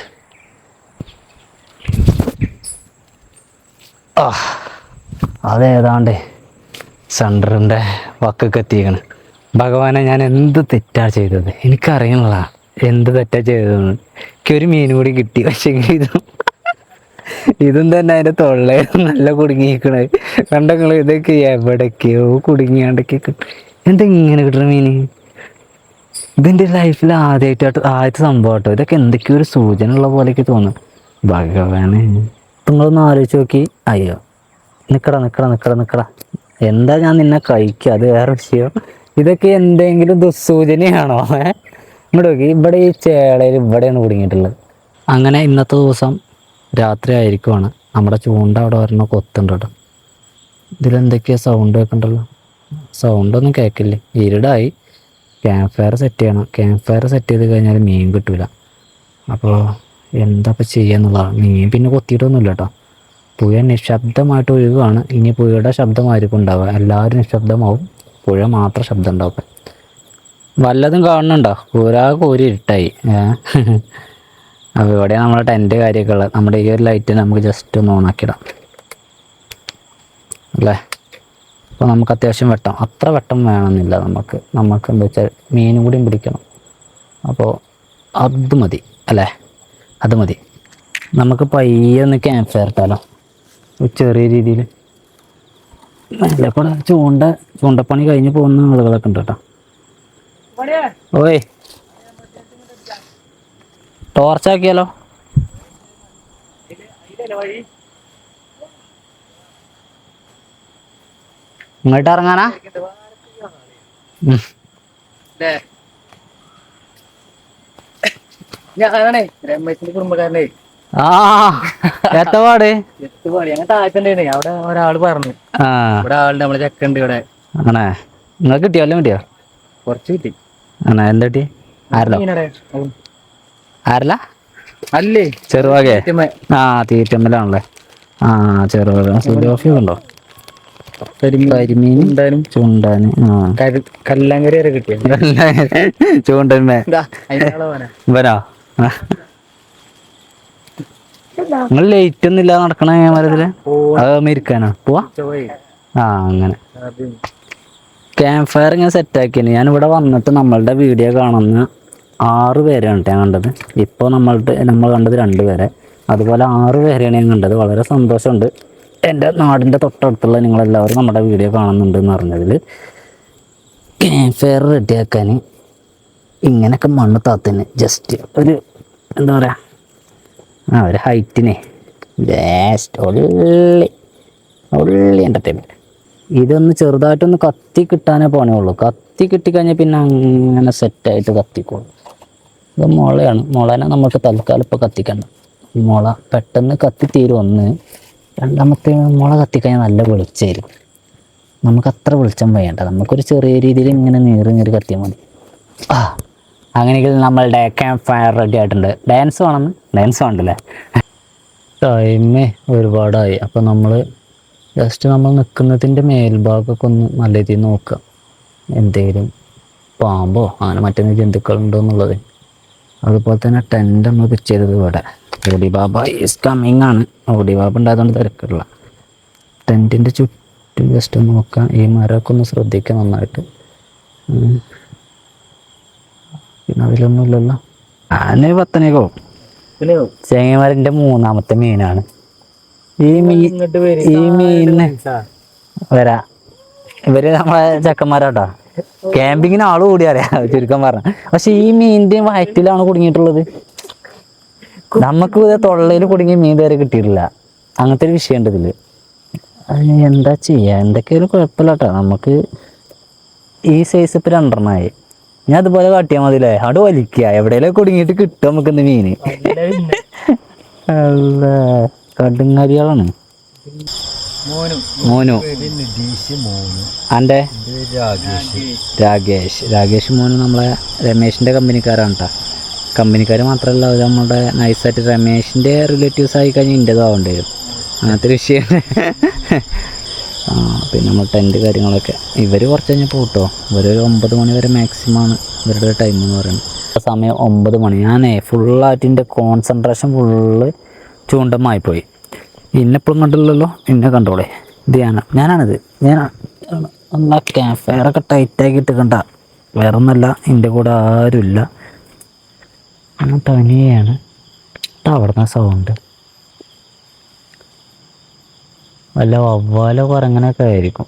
[SPEAKER 1] അതേതാണ്ട് സെൻറ്ററിൻ്റെ വക്കൊക്കെ എത്തിക്കണം. ഭഗവാനെ, ഞാൻ എന്ത് തെറ്റാണ് ചെയ്തത് എനിക്കറിയണില്ല. എന്ത് തെറ്റാ ചെയ്തതെന്ന്. എനിക്കൊരു മീൻ കൂടി കിട്ടി. പക്ഷേ ഇതും തന്നെ അതിൻ്റെ തൊള്ളേ നല്ല കുടുങ്ങിയിരിക്കണേ. കണ്ടങ്ങൾ ഇതൊക്കെ എവിടേക്കോ കുടുങ്ങിയാണ്ടൊക്കെ കിട്ടും. എന്തെങ്ങനെ കിട്ടണ മീൻ? ഇതിൻ്റെ ലൈഫിൽ ആദ്യത്തെ സംഭവം കേട്ടോ. ഇതൊക്കെ എന്തൊക്കെയോ ഒരു സൂചന ഉള്ള പോലെയൊക്കെ തോന്നും. ഭഗവാനെ, നിങ്ങളൊന്ന് ആലോചിച്ച് നോക്കി. അയ്യോ, നിക്കട. എന്താ ഞാൻ നിന്നെ കഴിക്കുക, അത് വേറെ വിഷയം. ഇതൊക്കെ എന്തെങ്കിലും ദുസ്സൂചനയാണോ? ഇങ്ങോട്ട് നോക്കി, ഇവിടെ ഈ ചേളയിൽ ഇവിടെയാണ് കുടുങ്ങിയിട്ടുള്ളത്. അങ്ങനെ ഇന്നത്തെ ദിവസം രാത്രി ആയിരിക്കുവാണ്. നമ്മുടെ ചൂണ്ട അവിടെ വരണ കൊത്തുണ്ട് കേട്ടോ. ഇതിലെന്തൊക്കെയാ സൗണ്ട് കേൾക്കണ്ടല്ലോ. സൗണ്ടൊന്നും കേൾക്കില്ലേ. ഇരുടായി. ക്യാമ്പ് ഫയർ സെറ്റ് ചെയ്യണം. ക്യാമ്പ് ഫയർ സെറ്റ് ചെയ്ത് കഴിഞ്ഞാൽ മീൻ കിട്ടില്ല. അപ്പോൾ എന്താ ഇപ്പോൾ ചെയ്യാന്നുള്ളതാണ്. മീൻ പിന്നെ കൊത്തിയിട്ടൊന്നുമില്ല കേട്ടോ. പുഴ നിശബ്ദമായിട്ട് ഒഴുകുകയാണ്. ഇനി പുഴയുടെ ശബ്ദമായിരിക്കും ഉണ്ടാവുക. എല്ലാവരും നിശബ്ദമാവും, പുഴ മാത്രം ശബ്ദം ഉണ്ടാവും. വല്ലതും കാണുന്നുണ്ടോ? കോരി ഇരുട്ടായി. അപ്പോൾ ഇവിടെ നമ്മുടെ ടെൻറ്റ് കാര്യമൊക്കെ ഉള്ളത്. നമ്മുടെ ഈ ഒരു ലൈറ്റ് നമുക്ക് ജസ്റ്റ് ഒന്ന് ഓണാക്കിയിടാം അല്ലേ. അപ്പോൾ നമുക്ക് അത്യാവശ്യം വെട്ടം, അത്ര വെട്ടം വേണമെന്നില്ല നമുക്ക് എന്താ വെച്ചാൽ മീനും കൂടിയും പിടിക്കണം. അപ്പോൾ അത് മതി അല്ലേ, അത് മതി. നമുക്ക് പയ്യെ ഒന്ന് ക്യാമ്പ് ഫയർ ഇട്ടാലോ, ചെറിയ രീതിയിൽ. ഇപ്പോൾ ചൂണ്ടപ്പണി കഴിഞ്ഞ് പോകുന്ന ആളുകളൊക്കെ ഉണ്ട് കേട്ടോ. ഓയ്, ടോർച്ചാക്കിയാലോ? ഇങ്ങോട്ട് ഇറങ്ങാനാ?
[SPEAKER 3] ഞാനാണേ രമേശിന്റെ കുടുംബക്കാരനെ.
[SPEAKER 1] എത്തപാട്
[SPEAKER 3] ഞങ്ങൾ താഴ്ത്തണ്ടേ. അവിടെ ഒരാള് പറഞ്ഞു ഇവിടെ ആളുണ്ട്, നമ്മളെ ചെക്കുണ്ട് ഇവിടെ.
[SPEAKER 1] ആണേ, നിങ്ങൾക്ക് കിട്ടിയോ? എല്ലാം കിട്ടിയോ?
[SPEAKER 3] കുറച്ച് കിട്ടി.
[SPEAKER 1] ആണോ, എന്താ കിട്ടി? ആരല്ല
[SPEAKER 3] അല്ലേ
[SPEAKER 1] ചെറുവാകെ? തീറ്റമ്മലാണല്ലേ. ചെറുവാക സുലോഫി ഉണ്ടോ? കരിമീൻ ചൂണ്ടാന്.
[SPEAKER 3] കല്ലാങ്കരി വരെ കിട്ടിയ
[SPEAKER 1] ചൂണ്ടന്മേ ഇവനോ? നിങ്ങൾ ലേറ്റ് ഒന്നും ഇല്ലാതെ നടക്കണ മരത്തില് അത് ഇരിക്കാനോ പോവാ? അങ്ങനെ ക്യാമ്പ് ഫയർ ഇങ്ങനെ സെറ്റാക്കിയാണ്. ഞാനിവിടെ വന്നിട്ട് നമ്മളുടെ വീഡിയോ കാണുന്ന 6 പേരാണ് ഞാൻ കണ്ടത്. ഇപ്പോൾ നമ്മൾ കണ്ടത് 2 പേരെ. അതുപോലെ 6 പേരെയാണ് ഞാൻ കണ്ടത്. വളരെ സന്തോഷമുണ്ട്. എൻ്റെ നാടിൻ്റെ തൊട്ടടുത്തുള്ള നിങ്ങളെല്ലാവരും നമ്മുടെ വീഡിയോ കാണുന്നുണ്ട് എന്ന് പറഞ്ഞതിൽ. ക്യാമ്പ് ഫയർ റെഡിയാക്കാൻ ഇങ്ങനെയൊക്കെ മണ്ണ് താത്തിന് ജസ്റ്റ് ഒരു എന്താ പറയുക, ഒരു ഹൈറ്റിനെ ജസ്റ്റ് ഉള്ളി എൻ്റർടൈൻമെൻറ്റ്. ഇതൊന്ന് ചെറുതായിട്ടൊന്ന് കത്തി കിട്ടാനേ പോണേ ഉള്ളൂ. കത്തി കിട്ടിക്കഴിഞ്ഞാൽ പിന്നെ അങ്ങനെ സെറ്റായിട്ട് കത്തിക്കോളും. ഇത് മുളേനെ നമുക്ക് തൽക്കാലം ഇപ്പോൾ കത്തിക്കണ്ട. മുള പെട്ടെന്ന് കത്തിത്തീരും. ഒന്ന് രണ്ടാമത്തെ മുള കത്തിക്കഴിഞ്ഞാൽ നല്ല വെളിച്ചമായിരിക്കും. നമുക്ക് അത്ര വെളിച്ചം വേണ്ട. നമുക്കൊരു ചെറിയ രീതിയിൽ ഇങ്ങനെ നീറി കത്തിയാൽ മതി. അങ്ങനെയെങ്കിൽ നമ്മളുടെ ക്യാമ്പ് ഫയർ റെഡി ആയിട്ടുണ്ട്. ഡാൻസ് വേണ്ടല്ലേ? ടൈമേ ഒരുപാടായി. അപ്പോൾ നമ്മൾ നിൽക്കുന്നതിൻ്റെ മേൽഭാഗമൊക്കെ ഒന്ന് നല്ല രീതിയിൽ നോക്കുക. എന്തെങ്കിലും പാമ്പോ അങ്ങനെ മറ്റേ ജന്തുക്കളുണ്ടോ എന്നുള്ളത്. അതുപോലെ തന്നെ ടെൻ്റ് നമ്മൾ പിച്ച് ചെയ്തത് ഇവിടെ. ഓടി ബാബ ഈസ് കമ്മിങ് ആണ്. ഓടി ബാബ ഉണ്ടായതുകൊണ്ട് തിരക്കില്ല. ടെൻറ്റിൻ്റെ ചുറ്റും ജസ്റ്റ് ഒന്ന് നോക്കാം. ഈ മരമൊക്കെ ഒന്ന് ശ്രദ്ധിക്കുക നന്നായിട്ട്. പിന്നെ അതിലൊന്നുമില്ലല്ലോ. ആന പത്തനേക്കോ ചേങ്ങന്മാരിൻ്റെ 3ാമത്തെ മീനാണ് ഈ മീനിന് വരാ. ഇവര് നമ്മളെ ചെക്കന്മാരാട്ടോ. ക്യാമ്പിങ്ങിന് ആള് കൂടി അറിയാം ചുരുക്കം പറഞ്ഞ. പക്ഷെ ഈ മീനിന്റെ വയറ്റിലാണ് കുടുങ്ങിയിട്ടുള്ളത്. നമുക്ക് തൊള്ളയിൽ കുടുങ്ങിയ മീൻ വരെ കിട്ടിയിട്ടില്ല. അങ്ങനത്തെ ഒരു വിഷയമുണ്ട് ഇതില്. എന്താ ചെയ്യാ, എന്തൊക്കെയായാലും കുഴപ്പമില്ല കേട്ടോ. നമുക്ക് ഈ സൈസ് ഇപ്പം 2 ഞാൻ അതുപോലെ കാട്ടിയാൽ മതില്ലേ. അവിടെ വലിക്കുക, എവിടെയെങ്കിലും കുടുങ്ങിയിട്ട് കിട്ടും നമുക്ക് ഇന്ന് മീന്. അല്ല കടുങ്ങരികളാണ്. മോനു എൻ്റെ രാകേഷ് മോനു നമ്മളെ രമേശിൻ്റെ കമ്പനിക്കാരാണ് കേട്ടോ. കമ്പനിക്കാർ മാത്രമല്ല, അവർ നമ്മുടെ നൈസായിട്ട് രമേശിൻ്റെ റിലേറ്റീവ്സ് ആയി കഴിഞ്ഞാൽ ഇൻ്റെതാവേണ്ടി വരും. അങ്ങനത്തെ ഒരു വിഷയമാണ്. പിന്നെ നമ്മൾ ടെൻറ്റ് കാര്യങ്ങളൊക്കെ ഇവർ കുറച്ച് കഴിഞ്ഞപ്പോൾ കിട്ടോ, ഇവരൊരു 9 മണി വരെ മാക്സിമമാണ് ഇവരുടെ ടൈം എന്ന് പറയുന്നത്. സമയം 9 മണി. ഞാനേ ഫുള്ളായിട്ട് എൻ്റെ കോൺസെൻട്രേഷൻ ഫുള്ള് ചൂണ്ടമായിപ്പോയി. ഇന്നെപ്പോഴും കണ്ടില്ലല്ലോ, ഇന്നെ കണ്ടോളെ. ഇത് ഞാനാണിത് എന്നാ ക്യാമ്പ് ഫയറൊക്കെ ടൈറ്റാക്കി ഇട്ടിക്കണ്ട. വേറെ ഒന്നല്ല, എൻ്റെ കൂടെ ആരുമില്ല, ഞാൻ തനിയാണ്. അവിടുന്ന് സൗണ്ട് വല്ല വവ്വാലോ കുറങ്ങനൊക്കെ ആയിരിക്കും.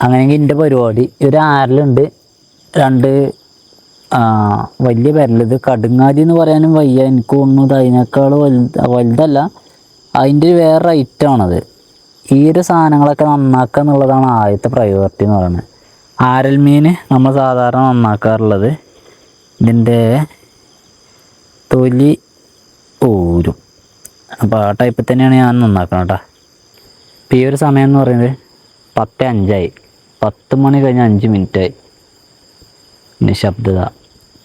[SPEAKER 1] അങ്ങനെയെങ്കിൽ എൻ്റെ പരിപാടി ഒരു ആരലുണ്ട്, 2 വലിയ പെരലിത് കടുങ്ങാതി എന്ന് പറയാനും വയ്യ. എനിക്ക് തോന്നുന്നത് അതിനേക്കാൾ വലുതല്ല, അതിൻ്റെ വേറെ ഐറ്റമാണത്. ഈ ഒരു സാധനങ്ങളൊക്കെ നന്നാക്കുക എന്നുള്ളതാണ് ആദ്യത്തെ പ്രയോറിറ്റി എന്ന് പറയുന്നത്. ആരൽ മീൻ നമ്മൾ സാധാരണ നന്നാക്കാറുള്ളത് ഇതിൻ്റെ തൊലി ഊരും. അപ്പോൾ ആ ടൈപ്പിൽ തന്നെയാണ് ഞാൻ നന്നാക്കണം കേട്ടോ. ഇപ്പോൾ ഈ ഒരു സമയം എന്ന് പറയുന്നത് 10:05 10 മണി കഴിഞ്ഞ് 5 മിനിറ്റായി. പിന്നെ ശബ്ദത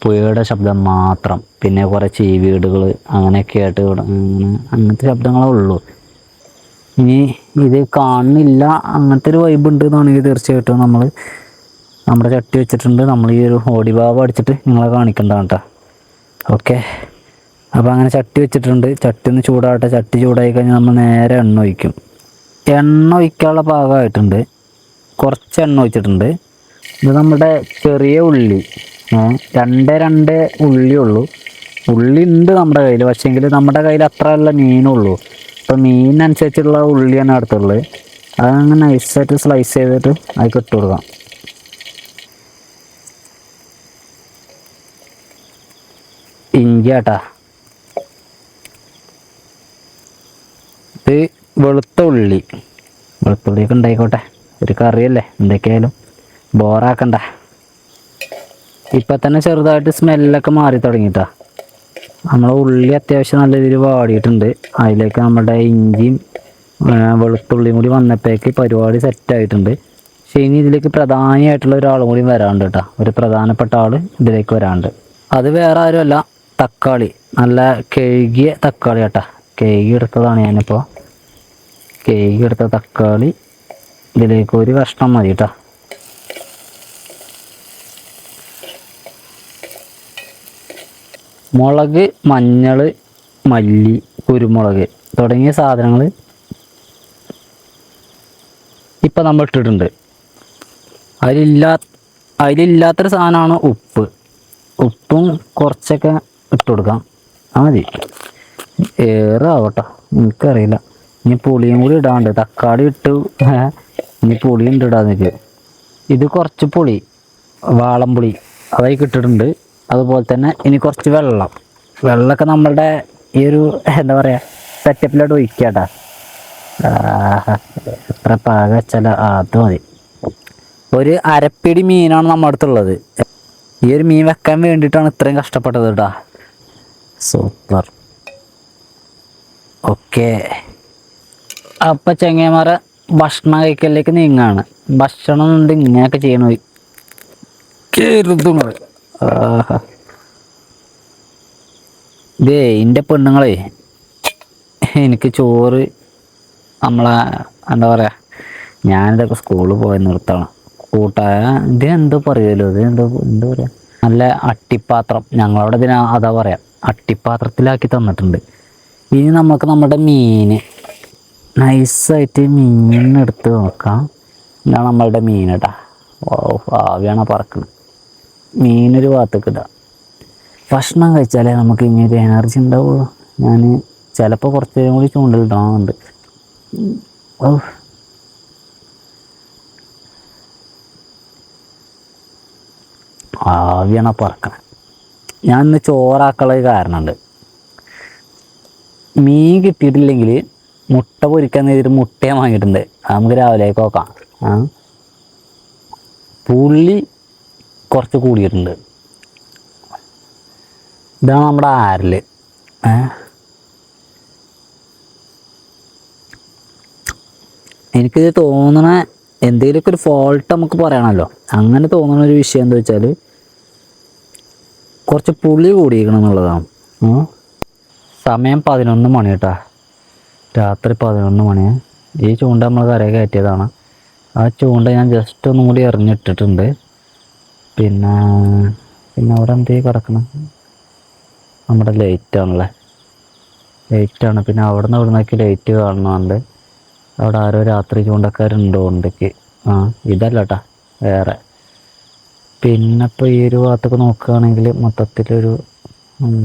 [SPEAKER 1] പുഴയുടെ ശബ്ദം മാത്രം, പിന്നെ കുറേ ചീവീടുകൾ അങ്ങനെയൊക്കെ ആയിട്ട് അങ്ങനത്തെ ശബ്ദങ്ങളേ ഉള്ളൂ. ഇനി ഇത് കാണുന്നില്ല അങ്ങനത്തെ ഒരു വൈബ് ഉണ്ട് എന്നാണെങ്കിൽ തീർച്ചയായിട്ടും നമ്മൾ നമ്മുടെ ചട്ടി വെച്ചിട്ടുണ്ട്. നമ്മൾ ഈ ഒരു ഓടി ഭാവം അടിച്ചിട്ട് നിങ്ങളെ കാണിക്കേണ്ടതാണ് കേട്ടോ. ഓക്കെ, അപ്പോൾ അങ്ങനെ ചട്ടി വെച്ചിട്ടുണ്ട്. ചട്ടി ഒന്ന് ചൂടാവട്ടെ. ചട്ടി ചൂടായി കഴിഞ്ഞാൽ നമ്മൾ നേരെ എണ്ണ ഒഴിക്കും. എണ്ണ ഒഴിക്കാനുള്ള പാകമായിട്ടുണ്ട്. കുറച്ച് എണ്ണ ഒഴിച്ചിട്ടുണ്ട്. ഇത് നമ്മുടെ ചെറിയ ഉള്ളി, 2 ഉള്ളിയുള്ളൂ. ഉള്ളി ഉണ്ട് നമ്മുടെ കയ്യിൽ, പക്ഷേങ്കിൽ നമ്മുടെ കയ്യിൽ അത്ര നല്ല മീനുള്ളൂ. അപ്പോൾ മീനനുസരിച്ചുള്ള ഉള്ളിയാണ് അടുത്തുള്ളത്. അതങ്ങനെ നൈസായിട്ട് സ്ലൈസ് ചെയ്തിട്ട് അതിൽ ഇട്ട് കൊടുക്കാം. ഇഞ്ചി ആട്ടാ, ഇത് വെളുത്തുള്ളിയൊക്കെ ഉണ്ടായിക്കോട്ടെ, ഒരു കറിയല്ലേ, എന്തൊക്കെയായാലും ബോറാക്കണ്ട. ഇപ്പം തന്നെ ചെറുതായിട്ട് സ്മെല്ലൊക്കെ മാറി തുടങ്ങിയിട്ടാ. നമ്മളെ ഉള്ളി അത്യാവശ്യം നല്ല രീതിയിൽ വാടിയിട്ടുണ്ട്. അതിലേക്ക് നമ്മുടെ ഇഞ്ചിയും വെളുത്തുള്ളിയും കൂടി വന്നപ്പോഴേക്ക് പരിപാടി സെറ്റായിട്ടുണ്ട്. പക്ഷേ ഇനി ഇതിലേക്ക് പ്രധാനമായിട്ടുള്ള ഒരാളും കൂടി വരാണ്ട് കേട്ടോ. ഒരു പ്രധാനപ്പെട്ട ആൾ ഇതിലേക്ക് വരാണ്ട്. അത് വേറെ ആരുമല്ല, തക്കാളി. നല്ല കഴുകിയ തക്കാളി കേട്ടോ, കഴുകി എടുത്തതാണ് ഞാനിപ്പോൾ. കഴുകി എടുത്ത തക്കാളി ഇതിലേക്ക് ഒരു കഷ്ണം മതി കേട്ടോ. മുളക്, മഞ്ഞൾ, മല്ലി, കുരുമുളക് തുടങ്ങിയ സാധനങ്ങൾ ഇപ്പം നമ്മൾ ഇട്ടിട്ടുണ്ട്. അതിലില്ലാത്തൊരു സാധനമാണ് ഉപ്പ്. ഉപ്പും കുറച്ചൊക്കെ ഇട്ട് കൊടുക്കാം, മതി. ഏറെ ആവട്ടോ, എനിക്കറിയില്ല. ഇനി പുളിയും കൂടി ഇടാണ്ട്, തക്കാളി ഇട്ടു, ഇനി പുളിയും ഇടാൻ നിൽക്കുക. ഇത് കുറച്ച് പുളി, വാളംപുളി അതായി ഇട്ടിട്ടുണ്ട്. അതുപോലെ തന്നെ ഇനി കുറച്ച് വെള്ളമൊക്കെ നമ്മളുടെ ഈ ഒരു എന്താ പറയുക സെറ്റപ്പിലോട്ട് ഒഴിക്കാട്ടാ. എത്ര പാക വെച്ചാൽ അത് മതി. ഒരു അരപ്പിടി മീനാണ് നമ്മുടെ അടുത്തുള്ളത്. ഈ ഒരു മീൻ വെക്കാൻ വേണ്ടിയിട്ടാണ് ഇത്രയും കഷ്ടപ്പെട്ടത് കേട്ടാ. സൂപ്പർ. ഓക്കെ, അപ്പം ചെങ്ങന്മാരെ ഭക്ഷണം കഴിക്കലിലേക്ക് നീങ്ങാണ്. ഭക്ഷണം ഉണ്ട് ഇങ്ങനെയൊക്കെ ചെയ്യണ കരുതുന്നത്. ഇതേ എൻ്റെ പെണ്ണുങ്ങളെ, എനിക്ക് ചോറ് നമ്മളെ എന്താ പറയുക, ഞാനിതൊക്കെ സ്കൂളിൽ പോയി നിർത്താണ് കൂട്ടായ. ഇതിനെന്തോ പറയുമല്ലോ, ഇതിനെന്തോ എന്താ പറയുക, നല്ല അട്ടിപ്പാത്രം, ഞങ്ങളവിടെ ഇതിന് അതാ പറയാം, അട്ടിപ്പാത്രത്തിലാക്കി തന്നിട്ടുണ്ട്. ഇനി നമുക്ക് നമ്മുടെ മീൻ നൈസായിട്ട് മീനെടുത്ത് നോക്കാം. ഇതാണ് നമ്മളുടെ മീൻ കേട്ടാ. ആവിയാണ് പറക്കുന്നത്. മീനൊരു ഭാഗത്തേക്ക് ഇടാം. ഭക്ഷണം കഴിച്ചാലേ നമുക്ക് ഇനി ഒരു എനർജി ഉണ്ടാവുള്ളൂ. ഞാൻ ചിലപ്പോൾ കുറച്ച് നേരം കൂടി ചൂണ്ടലിടാറുണ്ട്. ആവിയാണ് പറക്കണം. ഞാൻ ഇന്ന് ചോറാക്കളൊരു കാരണമുണ്ട്. മീൻ കിട്ടിയിട്ടില്ലെങ്കിൽ മുട്ട പൊരിക്കാൻ നേരിട്ട് മുട്ടയെ വാങ്ങിയിട്ടുണ്ട്. നമുക്ക് രാവിലേക്ക് നോക്കാം. പുള്ളി കുറച്ച് കൂടിയിട്ടുണ്ട്. ഇതാണ് നമ്മുടെ ആരല്. എനിക്കിത് തോന്നണ എന്തെങ്കിലുമൊക്കെ ഒരു ഫോൾട്ട് നമുക്ക് പറയണമല്ലോ. അങ്ങനെ തോന്നുന്ന ഒരു വിഷയം എന്താ വെച്ചാൽ കുറച്ച് പുളി കൂടിയിരിക്കണം എന്നുള്ളതാണ്. സമയം 11 മണി കേട്ടോ, രാത്രി 11 മണി. ഈ ചൂണ്ട നമ്മൾ കരയെ കയറ്റിയതാണ്. ആ ചൂണ്ട ഞാൻ ജസ്റ്റ് ഒന്നും കൂടി എറിഞ്ഞിട്ടിട്ടുണ്ട്. പിന്നെ പിന്നെ അവിടെ എന്തേ കിടക്കണം, നമ്മുടെ ലൈറ്റാണല്ലേ, ലൈറ്റാണ്. പിന്നെ അവിടെ നിന്ന് ഇവിടെ നിന്നൊക്കെ ലൈറ്റ് കാണുന്നുണ്ട്. അവിടെ ആരോ രാത്രി ചൂണ്ടക്കാരുണ്ടോ ഉണ്ടെങ്കിൽ, ഇതല്ല കേട്ടാ, വേറെ. പിന്നെ ഇപ്പോൾ ഈ ഒരു ഭാഗത്തൊക്കെ നോക്കുകയാണെങ്കിൽ മൊത്തത്തിലൊരു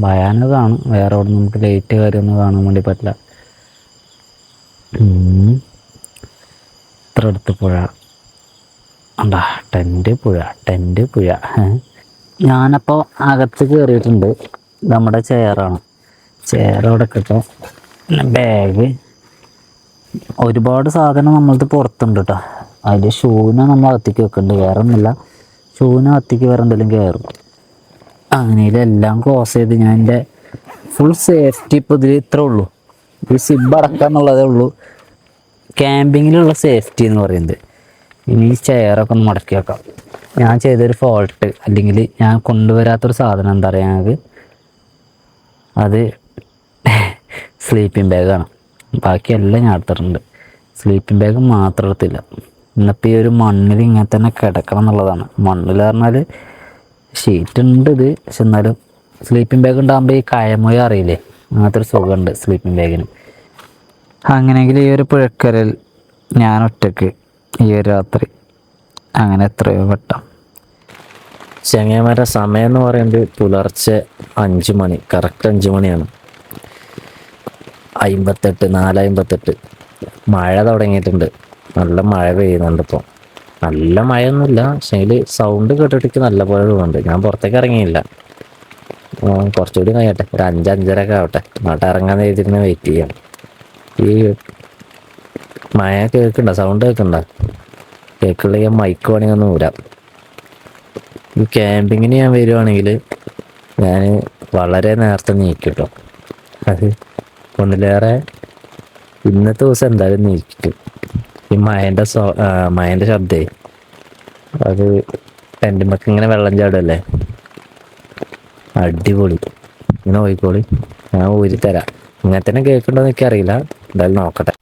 [SPEAKER 1] ഭയാനകമാണ്. വേറെ അവിടെ നമുക്ക് ലൈറ്റ് കാര്യമൊന്നും കാണാൻ വേണ്ടി പറ്റില്ല. ഇത്ര അടുത്ത് പുഴ ഉണ്ടാ, ടെൻറ്റ് പുഴ. ഞാനപ്പോൾ അകത്ത് കയറിയിട്ടുണ്ട്. നമ്മുടെ ചെയറാണ്, ചെയറവിടെ കിട്ടും. പിന്നെ ബാഗ്, ഒരുപാട് സാധനം നമ്മളത് പുറത്തുണ്ട് കേട്ടോ. അതിൽ ഷൂവിനെ നമ്മൾ അകത്തേക്ക് വെക്കുന്നുണ്ട്, വേറെ ഒന്നുമില്ല. ഷൂവിനെ അകത്തേക്ക് വേറെ എന്തെങ്കിലും കയറും. അങ്ങനെയെല്ലാം ക്ലോസ് ചെയ്ത് ഞാൻ എൻ്റെ ഫുൾ സേഫ്റ്റി ഇപ്പോൾ ഇതിൽ ഇത്രേ ഉള്ളൂ. ഈ സിബ് അടക്കുക എന്നുള്ളതേ ഉള്ളൂ ക്യാമ്പിങ്ങിലുള്ള സേഫ്റ്റി എന്ന് പറയുന്നത്. ഇനി ഈ ചെയറൊക്കെ ഒന്ന് മടക്കി വെക്കാം. ഞാൻ ചെയ്തൊരു ഫോൾട്ട്, അല്ലെങ്കിൽ ഞാൻ കൊണ്ടുവരാത്തൊരു സാധനം എന്താ പറയുക, ഞങ്ങൾക്ക് അത് സ്ലീപ്പിംഗ് ബാഗാണ്. ബാക്കിയെല്ലാം ഞാൻ എടുത്തിട്ടുണ്ട്, സ്ലീപ്പിംഗ് ബാഗ് മാത്രം എടുത്തില്ല. ഇന്നിപ്പോൾ ഈ ഒരു മണ്ണിൽ ഇങ്ങനെ തന്നെ കിടക്കണം എന്നുള്ളതാണ്. മണ്ണിൽ പറഞ്ഞാൽ ഷീറ്റ് ഉണ്ട് ഇത്, പക്ഷെ എന്നാലും സ്ലീപ്പിംഗ് ബാഗ് ഉണ്ടാകുമ്പോൾ ഈ കയമൊഴി അറിയില്ലേ, അങ്ങനത്തെ ഒരു സുഖമുണ്ട് സ്ലീപ്പിംഗ് ബാഗിന്. അങ്ങനെയെങ്കിൽ ഈ ഒരു പുഴക്കരയിൽ ഞാൻ ഒറ്റയ്ക്ക് ഈ ഒരു രാത്രി അങ്ങനെ എത്രയോ വട്ടം.
[SPEAKER 2] ചങ്ങായിമാരുടെ സമയം എന്ന് പറയുന്നത് പുലർച്ചെ 5 മണി, കറക്റ്റ് 5 മണിയാണ്. 4:58 മഴ തുടങ്ങിയിട്ടുണ്ട്. നല്ല മഴ പെയ്യുന്നുണ്ട് ഇപ്പോൾ. നല്ല മഴയൊന്നുമില്ല, പക്ഷേ സൗണ്ട് കേട്ടിട്ട് നല്ല പോലെ തോന്നുന്നുണ്ട്. ഞാൻ പുറത്തേക്ക് ഇറങ്ങിയില്ല, കുറച്ചുകൂടി കഴിയട്ടെ, ഒരു 5-5:30 ആവട്ടെ, എന്നിട്ട് ഇറങ്ങാൻ എഴുതിയിരുന്ന വെയിറ്റ് ചെയ്യാം. ഈ മഴ കേൾക്കണ്ട, സൗണ്ട് കേൾക്കണ്ട, കേൾക്കുള്ള മൈക്ക് വേണമെങ്കിൽ ഒന്ന് ഊരാം. ഈ ക്യാമ്പിങ്ങിന് ഞാൻ വരുവാണെങ്കിൽ ഞാൻ വളരെ നേരത്തെ നീക്കിട്ടോ. അത് ഒന്നിലേറെ ഇന്നത്തെ ദിവസം എന്തായാലും നീക്കിക്കും. ഈ മഴേൻ്റെ ശബ്ദേ, അത് ടെൻറ്റുമ്മക്ക് ഇങ്ങനെ വെള്ളം ചാടുമല്ലേ, അടിപൊളി. ഇങ്ങനെ പോയിക്കോളി, ഞാൻ ഊരി തരാം. ഇങ്ങനെ തന്നെ കേൾക്കണ്ടോന്ന് എനിക്കറിയില്ല, എന്തായാലും നോക്കട്ടെ.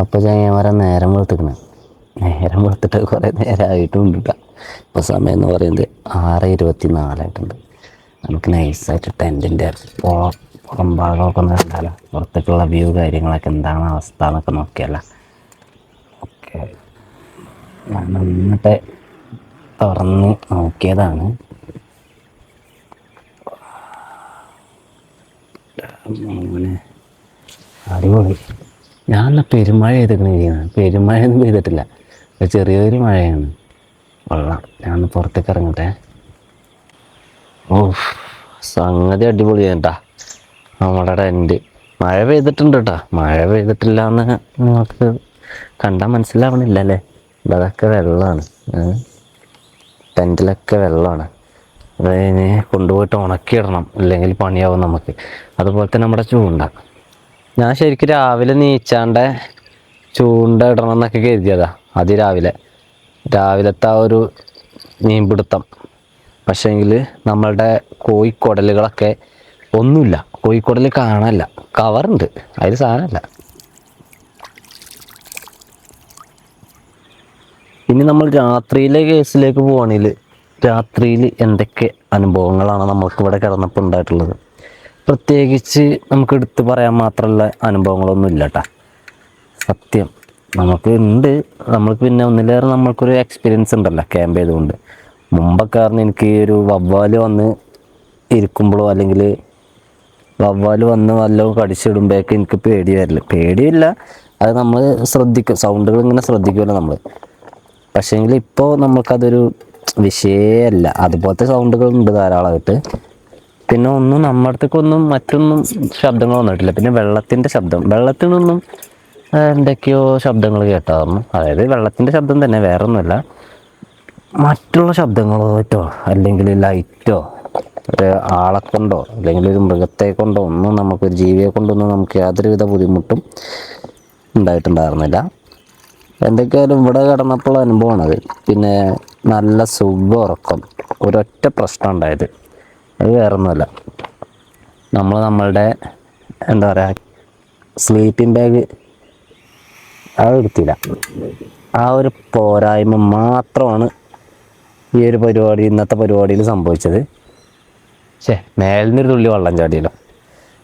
[SPEAKER 1] അപ്പോൾ ചങ്ങന്മാരെ നേരം വെളുത്തിട്ട് കുറേ നേരമായിട്ടും ഉണ്ട് കേട്ടോ. ഇപ്പോൾ സമയം എന്ന് പറയുന്നത് 6:24 നമുക്ക് നൈസായിട്ട് ടെൻറ്റിൻ്റെ പുറം ഭാഗമൊക്കെ ഒന്ന് കണ്ടാലോ, പുറത്തേക്കുള്ള വ്യൂ കാര്യങ്ങളൊക്കെ എന്താണ് അവസ്ഥ എന്നൊക്കെ നോക്കിയല്ലോ. ഓക്കെ, ഞാൻ എന്നിട്ട് തുറന്ന് നോക്കിയതാണ്. അടിപൊളി. ഞാൻ പെരുമഴ ചെയ്തിരിക്കണ, പെരുമഴയൊന്നും പെയ്തിട്ടില്ല, ചെറിയൊരു മഴയാണ്. വെള്ളം, ഞാൻ പുറത്തേക്ക് ഇറങ്ങട്ടെ. ഓ, സംഗതി അടിപൊളിയാണ് കേട്ടാ. നമ്മുടെ ടെൻറ്റ് മഴ പെയ്തിട്ടുണ്ട് കേട്ടോ. മഴ പെയ്തിട്ടില്ല എന്ന് നമുക്ക് കണ്ടാൽ മനസ്സിലാവണില്ല അല്ലേ. അതൊക്കെ വെള്ളമാണ്, ടെൻറ്റിലൊക്കെ വെള്ളമാണ്. അത് കഴിഞ്ഞ് കൊണ്ടുപോയിട്ട് ഉണക്കിയിടണം, അല്ലെങ്കിൽ പണിയാവും നമുക്ക്. അതുപോലെ തന്നെ നമ്മുടെ ചൂണ്ട, ഞാൻ ശരിക്കും രാവിലെ നീച്ചാണ്ട് ചൂണ്ട ഇടണം എന്നൊക്കെ കരുതിയതാ. രാവിലത്തെ ആ ഒരു മീൻപിടുത്തം. പക്ഷേങ്കിൽ നമ്മളുടെ കോഴിക്കുടലുകളൊക്കെ ഒന്നുമില്ല, കോഴിക്കുടൽ കാണാനില്ല. കവറുണ്ട്, അതിൽ സാധനമല്ല. ഇനി നമ്മൾ രാത്രിയിലെ കേസിലേക്ക് പോവുകയാണെങ്കിൽ, രാത്രിയിൽ എന്തൊക്കെ അനുഭവങ്ങളാണ് നമുക്കിവിടെ കിടന്നപ്പോൾ ഉണ്ടായിട്ടുള്ളത്. പ്രത്യേകിച്ച് നമുക്ക് എടുത്ത് പറയാൻ മാത്രമുള്ള അനുഭവങ്ങളൊന്നും ഇല്ല കേട്ടോ. സത്യം നമുക്ക് ഉണ്ട്. നമ്മൾക്ക് പിന്നെ ഒന്നിലേറെ നമ്മൾക്കൊരു എക്സ്പീരിയൻസ് ഉണ്ടല്ലോ ക്യാമ്പ് ചെയ്തുകൊണ്ട്. മുമ്പൊക്കെ കാരണം എനിക്ക് ഈ ഒരു വവ്വാൽ വന്ന് ഇരിക്കുമ്പോഴോ, അല്ലെങ്കിൽ വവ്വാൽ വന്ന് വല്ലതും കടിച്ചിടുമ്പോഴൊക്കെ എനിക്ക് പേടിയില്ല. അത് നമ്മൾ ശ്രദ്ധിക്കും, സൗണ്ടുകൾ ഇങ്ങനെ ശ്രദ്ധിക്കുമല്ലോ നമ്മൾ. പക്ഷേങ്കിൽ ഇപ്പോൾ നമുക്കതൊരു വിഷയമല്ല. അതുപോലത്തെ സൗണ്ടുകളുണ്ട് ധാരാളമായിട്ട്. പിന്നെ ഒന്നും നമ്മുടെ അടുത്തേക്കൊന്നും മറ്റൊന്നും ശബ്ദങ്ങൾ വന്നിട്ടില്ല. പിന്നെ വെള്ളത്തിൽ നിന്നും എന്തൊക്കെയോ ശബ്ദങ്ങൾ കേട്ടായിരുന്നു. അതായത് വെള്ളത്തിൻ്റെ ശബ്ദം തന്നെ, വേറെ ഒന്നുമല്ല. മറ്റുള്ള ശബ്ദങ്ങളോ അല്ലെങ്കിൽ ലൈറ്റോ
[SPEAKER 2] ഒരു ആളെ കൊണ്ടോ അല്ലെങ്കിൽ ഒരു മൃഗത്തെ കൊണ്ടോ ഒന്നും നമുക്കൊരു ജീവിയെ കൊണ്ടൊന്നും നമുക്ക് യാതൊരുവിധ ബുദ്ധിമുട്ടും ഉണ്ടായിട്ടുണ്ടായിരുന്നില്ല. എന്തൊക്കെയായാലും ഇവിടെ കിടന്നപ്പോൾ അനുഭവമാണത്. പിന്നെ നല്ല സുഖ ഉറക്കം. ഒരൊറ്റ പ്രശ്നം ഉണ്ടായത്, അത് വേറൊന്നുമല്ല, നമ്മളുടെ എന്താ പറയുക സ്ലീപ്പിംഗ് ബാഗ് അത് എടുത്തില്ല. ആ ഒരു പോരായ്മ മാത്രമാണ് ഈ ഒരു പരിപാടി, ഇന്നത്തെ പരിപാടിയിൽ സംഭവിച്ചത്. മേലിൽ നിന്നൊരു തുള്ളി വെള്ളം ചാടിയല്ലോ,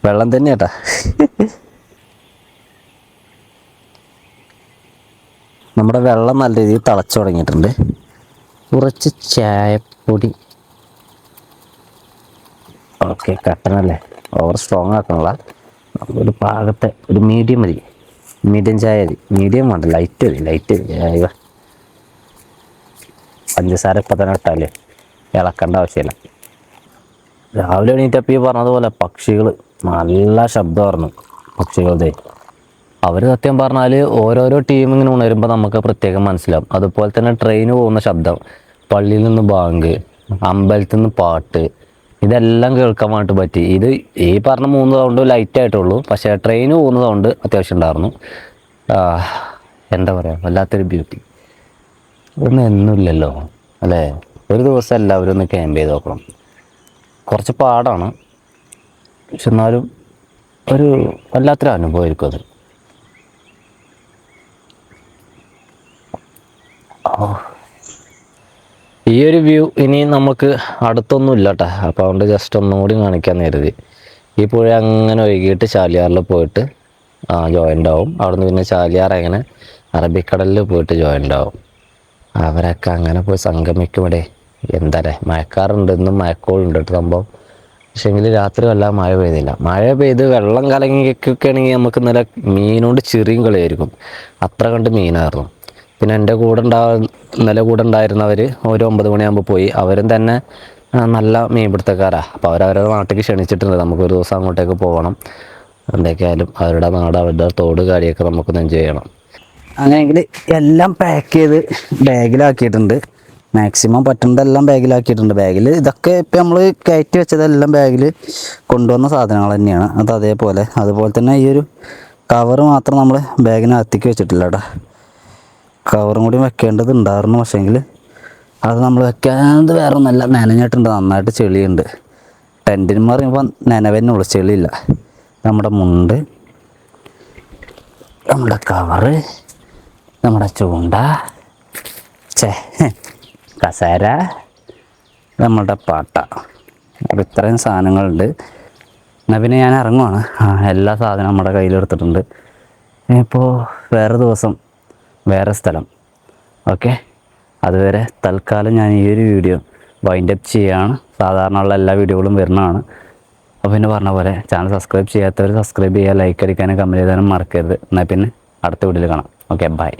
[SPEAKER 2] വെള്ളം തന്നെ കേട്ടാ. നമ്മുടെ വെള്ളം നല്ല രീതിയിൽ തിളച്ചു തുടങ്ങിയിട്ടുണ്ട്. കുറച്ച് ചായപ്പൊടി, ഓക്കെ, കട്ടനല്ലേ, ഓവർ സ്ട്രോങ് ആക്കണല്ല, ഒരു പാകത്തെ ഒരു മീഡിയം മതി, മീഡിയം ചായ മതി, മീഡിയം വേണ്ട, ലൈറ്റ് മതി, ലൈറ്റ് മതി. പഞ്ചസാര ഇപ്പം തന്നെ ഇട്ടാലേ ഇളക്കേണ്ട ആവശ്യമില്ല. രാവിലെ എണീറ്റപ്പോൾ ഈ പറഞ്ഞതുപോലെ പക്ഷികൾ നല്ല ശബ്ദമായിരുന്നു. പക്ഷികളുടെ അവർ സത്യം പറഞ്ഞാൽ ഓരോരോ ടീം ഇങ്ങനെ ഉണരുമ്പോൾ നമുക്ക് പ്രത്യേകം മനസ്സിലാവും. അതുപോലെ തന്നെ ട്രെയിൻ പോകുന്ന ശബ്ദം, പള്ളിയിൽ നിന്ന് ബാങ്ക്, അമ്പലത്തിൽ നിന്ന് പാട്ട്, ഇതെല്ലാം കേൾക്കാൻ വേണ്ടിയിട്ട് പറ്റി. ഇത് ഈ പറഞ്ഞ 3 സൗണ്ട് ലൈറ്റ് ആയിട്ടുള്ളൂ, പക്ഷേ ട്രെയിൻ പോകുന്ന സൗണ്ട് അത്യാവശ്യം ഉണ്ടായിരുന്നു. എന്താ പറയുക, വല്ലാത്തൊരു ബ്യൂട്ടി. ഇതൊന്നും എന്നുമില്ലല്ലോ അല്ലേ. ഒരു ദിവസം എല്ലാവരും ഒന്ന് ക്യാമ്പ് ചെയ്ത് നോക്കണം. കുറച്ച് പാടാണ്, പക്ഷെ എന്നാലും ഒരു വല്ലാത്തൊരു അനുഭവമായിരിക്കും അത്. ഈ ഒരു വ്യൂ ഇനി നമുക്ക് അടുത്തൊന്നും ഇല്ല കേട്ടോ. അപ്പോൾ അതുകൊണ്ട് ജസ്റ്റ് ഒന്നുകൂടി കാണിക്കാൻ കരുതി. ഈ പുഴ അങ്ങനെ ഒഴുകിയിട്ട് ചാലിയാറിൽ പോയിട്ട് ജോയിൻ്റ് ആവും. അവിടുന്ന് പിന്നെ ചാലിയാർ അങ്ങനെ അറബിക്കടലിൽ പോയിട്ട് ജോയിൻ്റ് ആവും. അവരൊക്കെ അങ്ങനെ പോയി സംഗമിക്കുമ്പോൾ എന്താ പറയുക, മഴക്കാറുണ്ട്, ഇന്നും മഴക്കോളുണ്ട് കേട്ടോ സംഭവം. പക്ഷേങ്കിൽ രാത്രി വല്ല മഴ പെയ്തില്ല. മഴ പെയ്ത് വെള്ളം കലങ്ങിയൊക്കെ ആണെങ്കിൽ നമുക്ക് ഇന്നലെ മീനുകൊണ്ട് ചെറിയും കളിയായിരിക്കും, അത്ര കണ്ട് മീനായിരുന്നു. പിന്നെ എൻ്റെ ഇന്നലെ കൂടെ ഉണ്ടായിരുന്നവർ ഒരു 9 മണിയാകുമ്പോൾ പോയി. അവരും തന്നെ നല്ല മീൻപിടുത്തക്കാരാണ്. അപ്പോൾ അവരവരുടെ നാട്ടിലേക്ക് ക്ഷണിച്ചിട്ടുണ്ട്. നമുക്കൊരു ദിവസം അങ്ങോട്ടേക്ക് പോകണം. എന്തൊക്കെയായാലും അവരുടെ നാട്, അവരുടെ തോട് കാര്യമൊക്കെ നമുക്കൊന്ന് എൻജോയ് ചെയ്യണം. അങ്ങനെയെങ്കിൽ എല്ലാം പാക്ക് ചെയ്ത് ബാഗിലാക്കിയിട്ടുണ്ട്. മാക്സിമം പറ്റുന്നതെല്ലാം ബാഗിലാക്കിയിട്ടുണ്ട്. ബാഗിൽ ഇതൊക്കെ ഇപ്പം നമ്മൾ കയറ്റി വെച്ചതെല്ലാം ബാഗിൽ കൊണ്ടുവന്ന സാധനങ്ങൾ തന്നെയാണ്. അതുപോലെ തന്നെ ഈ ഒരു കവറ് മാത്രം നമ്മൾ ബാഗിനകത്തേക്ക് വെച്ചിട്ടില്ല കേട്ടോ. കവറും കൂടി വെക്കേണ്ടതുണ്ടായിരുന്നു, പക്ഷേങ്കിൽ അത് നമ്മൾ വെക്കാനത് വേറെ ഒന്നല്ല, നനഞ്ഞിട്ടുണ്ട്, നന്നായിട്ട് ചെളിയുണ്ട്. ടെൻറ്റിന് പറയുമ്പോൾ നനവെന്നുള്ളൂ, ചെളിയില്ല. നമ്മുടെ മുണ്ട്, നമ്മുടെ കവറ്, നമ്മുടെ ചൂണ്ട, കസേര, നമ്മുടെ പാട്ട, അപ്പോൾ ഇത്രയും സാധനങ്ങളുണ്ട്. എന്നാൽ പിന്നെ ഞാൻ ഇറങ്ങുവാണ്. എല്ലാ സാധനവും നമ്മുടെ കയ്യിലെടുത്തിട്ടുണ്ട്. ഇപ്പോൾ വേറെ ദിവസം വേറെ സ്ഥലം. ഓക്കെ, അതുവരെ തൽക്കാലം ഞാൻ ഈ ഒരു വീഡിയോ വൈൻഡപ്പ് ചെയ്യുകയാണ്. സാധാരണ ഉള്ള എല്ലാ വീഡിയോകളും വരുന്നതാണ്. അപ്പോൾ പിന്നെ പറഞ്ഞ പോലെ ചാനൽ സബ്സ്ക്രൈബ് ചെയ്യാത്തവർ സബ്സ്ക്രൈബ് ചെയ്യുക, ലൈക്ക് അടിക്കാനും കമൻറ്റ് ചെയ്താനും മറക്കരുത്. എന്നാൽ പിന്നെ അടുത്ത വീഡിയോയിൽ കാണാം. Okay, by.